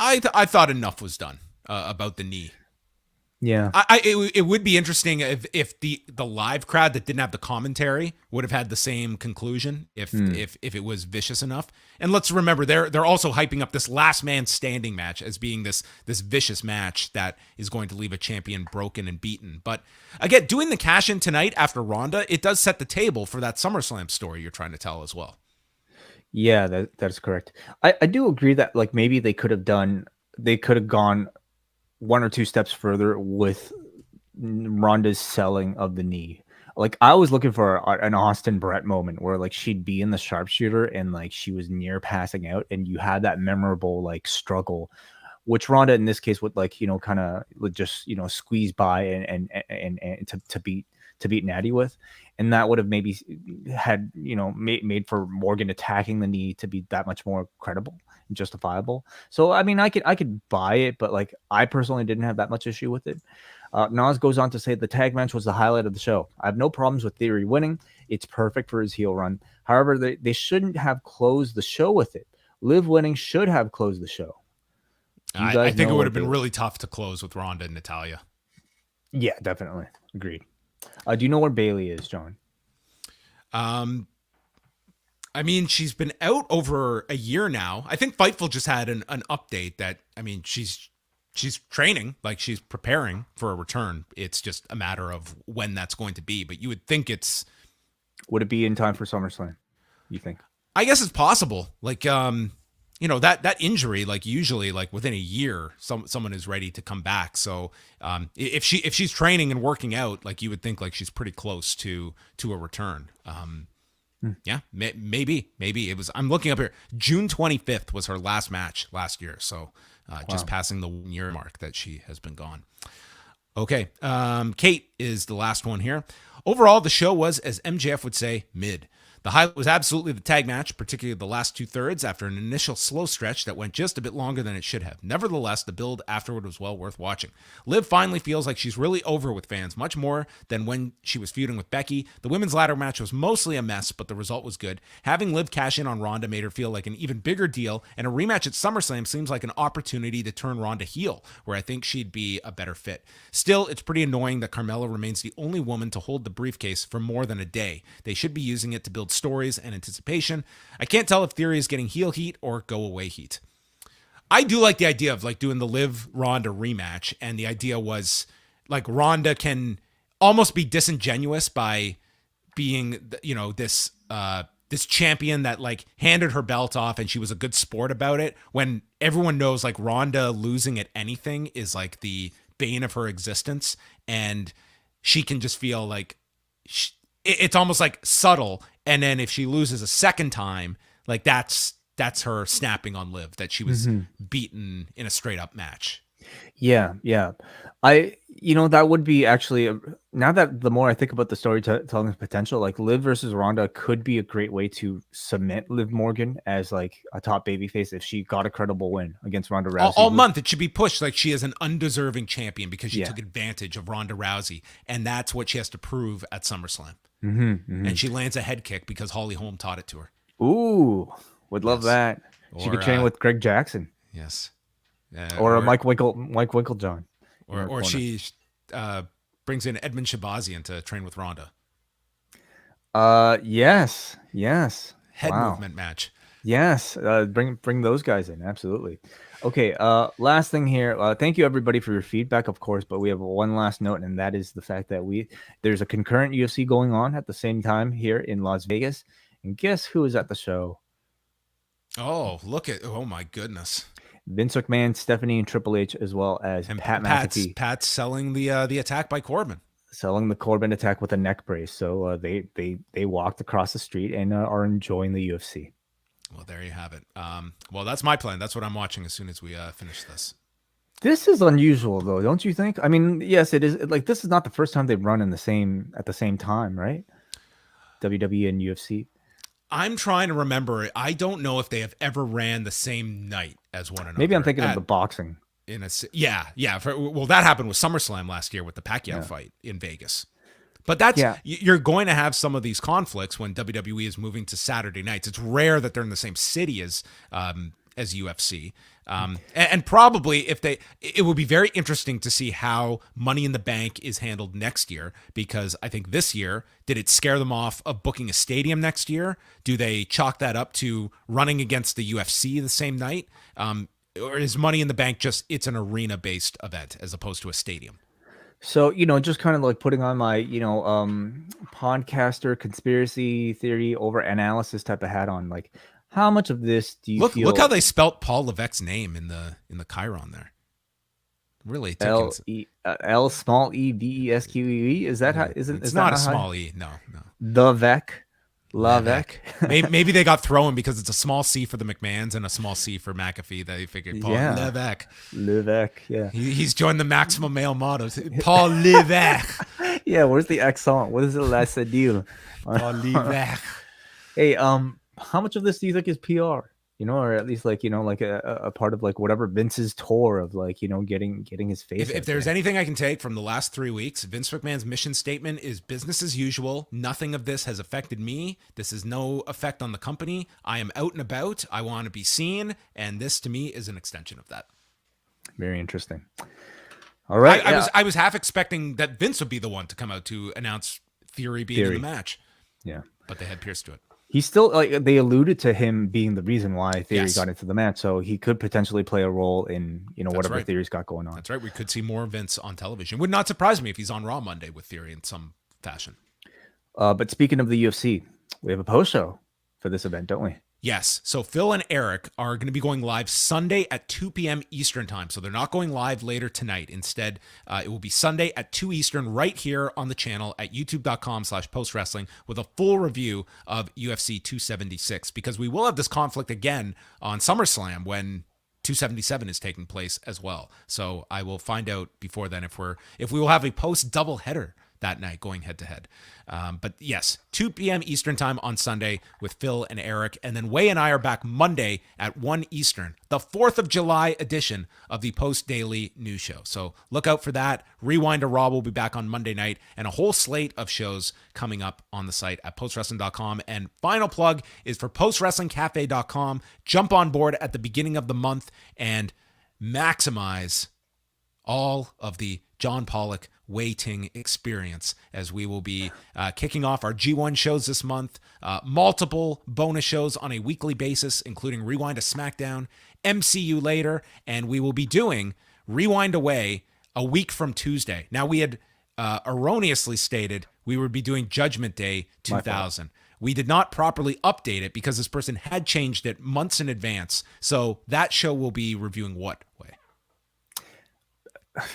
I thought enough was done about the knee. Yeah. It would be interesting if the live crowd that didn't have the commentary would have had the same conclusion if it was vicious enough. And let's remember they're also hyping up this last man standing match as being this vicious match that is going to leave a champion broken and beaten. But again, doing the cash in tonight after Ronda, it does set the table for that SummerSlam story you're trying to tell as well. Yeah, that's correct. I do agree that like maybe they could have gone one or two steps further with Ronda's selling of the knee. Like I was looking for an Austin Brett moment where like she'd be in the sharpshooter and like she was near passing out, and you had that memorable like struggle, which Ronda in this case would like kind of just squeeze by and to beat Natty with. And that would have maybe had, made for Morgan attacking the knee to be that much more credible and justifiable. So, I mean, I could buy it, but like, I personally didn't have that much issue with it. Nas goes on to say the tag match was the highlight of the show. I have no problems with Theory winning. It's perfect for his heel run. However, they shouldn't have closed the show with it. Liv winning should have closed the show. I think it would have been really tough to close with Ronda and Natalya. Yeah, definitely. Agreed. Do you know where Bayley is, John? I mean, she's been out over a year now. I think Fightful just had an update that, I mean, she's training, like she's preparing for a return. It's just a matter of when that's going to be. But you would think would it be in time for SummerSlam? You think? I guess it's possible. Like, that injury, like usually like within a year, someone is ready to come back. So if she's training and working out, like you would think like she's pretty close to a return. Yeah, maybe it was, I'm looking up here. June 25th was her last match last year. So just passing the 1 year mark that she has been gone. Okay. Kate is the last one here. Overall, the show was, as MJF would say, mid. The highlight was absolutely the tag match, particularly the last 2/3 after an initial slow stretch that went just a bit longer than it should have. Nevertheless, the build afterward was well worth watching. Liv finally feels like she's really over with fans, much more than when she was feuding with Becky. The women's ladder match was mostly a mess, but the result was good. Having Liv cash in on Ronda made her feel like an even bigger deal, and a rematch at SummerSlam seems like an opportunity to turn Ronda heel, where I think she'd be a better fit. Still, it's pretty annoying that Carmella remains the only woman to hold the briefcase for more than a day. They should be using it to build stories and anticipation. I can't tell if Theory is getting heel heat or go away heat. I do like the idea of like doing the Liv Ronda rematch, and the idea was like Ronda can almost be disingenuous by being this champion that like handed her belt off and she was a good sport about it, when everyone knows like Ronda losing at anything is like the bane of her existence, and she can just feel like it's almost like subtle. And then if she loses a second time, like that's her snapping on Liv that she was beaten in a straight up match. Yeah. That would be actually now that the more I think about the storytelling potential, like Liv versus Ronda could be a great way to cement Liv Morgan as like a top babyface if she got a credible win against Ronda Rousey. All month it should be pushed like she is an undeserving champion because she Yeah. took advantage of Ronda Rousey, and that's what she has to prove at SummerSlam. And she lands a head kick because Holly Holm taught it to her. Ooh, would love Yes. that. She could train with Greg Jackson Yes. or Mike Winklejohn. Or she brings in Edmund Shabazian to train with Ronda. Yes. Head Wow. movement match. Yes, bring those guys in. Absolutely. Okay. Last thing here. Thank you everybody for your feedback, of course. But we have one last note, and that is the fact that there's a concurrent UFC going on at the same time here in Las Vegas. And guess who is at the show? Oh, oh my goodness. Vince McMahon, Stephanie, and Triple H, as well as Pat McAfee. Pat's selling the attack by Corbin. Selling the Corbin attack with a neck brace. So they walked across the street and are enjoying the UFC. Well, there you have it. Well, that's my plan. That's what I'm watching as soon as we finish this. This is unusual, though, don't you think? I mean, yes, it is. Like, this is not the first time they've run at the same time, right? WWE and UFC. I'm trying to remember. I don't know if they have ever ran the same night as one another. Maybe I'm thinking of the boxing. Yeah. Well, that happened with SummerSlam last year with the Pacquiao fight in Vegas. But you're going to have some of these conflicts when WWE is moving to Saturday nights. It's rare that they're in the same city as UFC. And probably it would be very interesting to see how Money in the Bank is handled next year, because I think this year, did it scare them off of booking a stadium next year? Do they chalk that up to running against the UFC the same night? Or is Money in the Bank it's an arena-based event as opposed to a stadium? So, just kind of like putting on my, podcaster conspiracy theory over analysis type of hat on, like, how much of this do you feel? Look how they spelt Paul Levesque's name in the Chiron there. Really, L small e v e s q e. Is that how? It's not a small e. No. The Vec. Lavec. Maybe they got thrown because it's a small C for the McMahons and a small C for McAfee. They figured Paul Levesque. Levesque, yeah. He's joined the Maximum Male Motto. Paul Levesque. Yeah, where's the accent? What is it? La Sedil. Paul Levesque. Hey, how much of this do you think is PR? Or at least like a part of like whatever Vince's tour of like getting his face. If there's anything I can take from the last 3 weeks, Vince McMahon's mission statement is business as usual. Nothing of this has affected me. This has no effect on the company. I am out and about. I want to be seen, and this to me is an extension of that. Very interesting. All right, I was half expecting that Vince would be the one to come out to announce Theory being in the match. Yeah, but they had Pierce do it. He's still they alluded to him being the reason why Theory got into the match, so he could potentially play a role in whatever Theory's got going on. That's right. We could see more Vince on television. Would not surprise me if he's on Raw Monday with Theory in some fashion. But speaking of the UFC, we have a post show for this event, don't we? Yes. So Phil and Eric are going to be going live Sunday at 2 p.m. Eastern time. So they're not going live later tonight. Instead, it will be Sunday at 2 Eastern right here on the channel at youtube.com/postwrestling with a full review of UFC 276, because we will have this conflict again on SummerSlam when 277 is taking place as well. So I will find out before then if we will have a post doubleheader that night going head to head. But yes, 2 p.m. Eastern time on Sunday with Phil and Eric. And then Way and I are back Monday at 1 Eastern, the 4th of July edition of the Post Daily News Show. So look out for that. Rewind to Raw will be back on Monday night, and a whole slate of shows coming up on the site at postwrestling.com. And final plug is for postwrestlingcafe.com. Jump on board at the beginning of the month and maximize all of the John Pollock Wai Ting experience, as we will be kicking off our G1 shows this month, multiple bonus shows on a weekly basis, including Rewind to SmackDown, MCU later, and we will be doing Rewind Away a week from Tuesday. Now, we had erroneously stated we would be doing Judgment Day 2000. We did not properly update it because this person had changed it months in advance. So that show will be reviewing what way?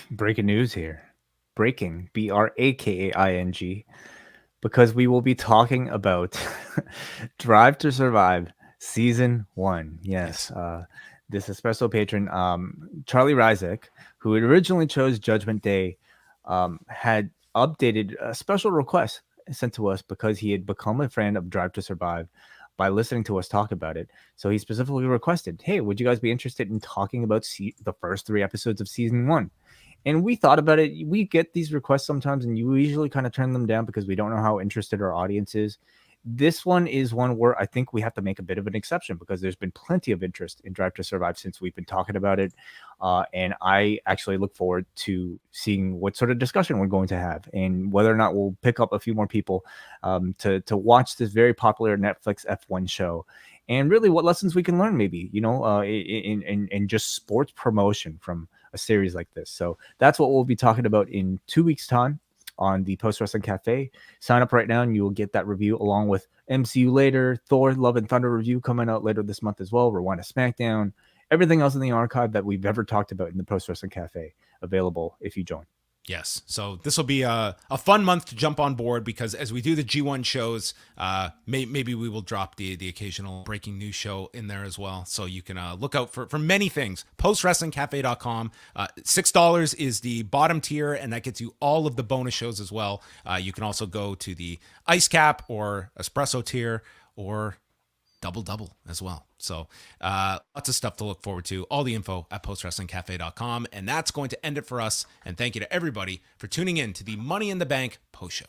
Breaking news here. Breaking, BRAKAING, because we will be talking about Drive to Survive Season 1. Yes. This espresso patron, Charlie Ryzik, who had originally chose Judgment Day, had updated a special request sent to us because he had become a fan of Drive to Survive by listening to us talk about it. So he specifically requested, hey, would you guys be interested in talking about the first 3 episodes of season 1? And we thought about it. We get these requests sometimes, and you usually kind of turn them down because we don't know how interested our audience is. This one is one where I think we have to make a bit of an exception because there's been plenty of interest in Drive to Survive since we've been talking about it. And I actually look forward to seeing what sort of discussion we're going to have and whether or not we'll pick up a few more people to watch this very popular Netflix F1 show. And really what lessons we can learn, maybe, in just sports promotion from a series like this. So that's what we'll be talking about in 2 weeks' time on the Post Wrestling Cafe. Sign up right now and you will get that review along with MCU later, Thor, Love and Thunder review coming out later this month as well, Rewind to SmackDown, everything else in the archive that we've ever talked about in the Post Wrestling Cafe available if you join. Yes. So this will be a fun month to jump on board because as we do the G1 shows, maybe we will drop the occasional breaking news show in there as well. So you can look out for many things. PostWrestlingCafe.com. $6 is the bottom tier, and that gets you all of the bonus shows as well. You can also go to the Ice Cap or Espresso tier or double as well. So lots of stuff to look forward to. All the info at postwrestlingcafe.com. And that's going to end it for us. And thank you to everybody for tuning in to the Money in the Bank post show.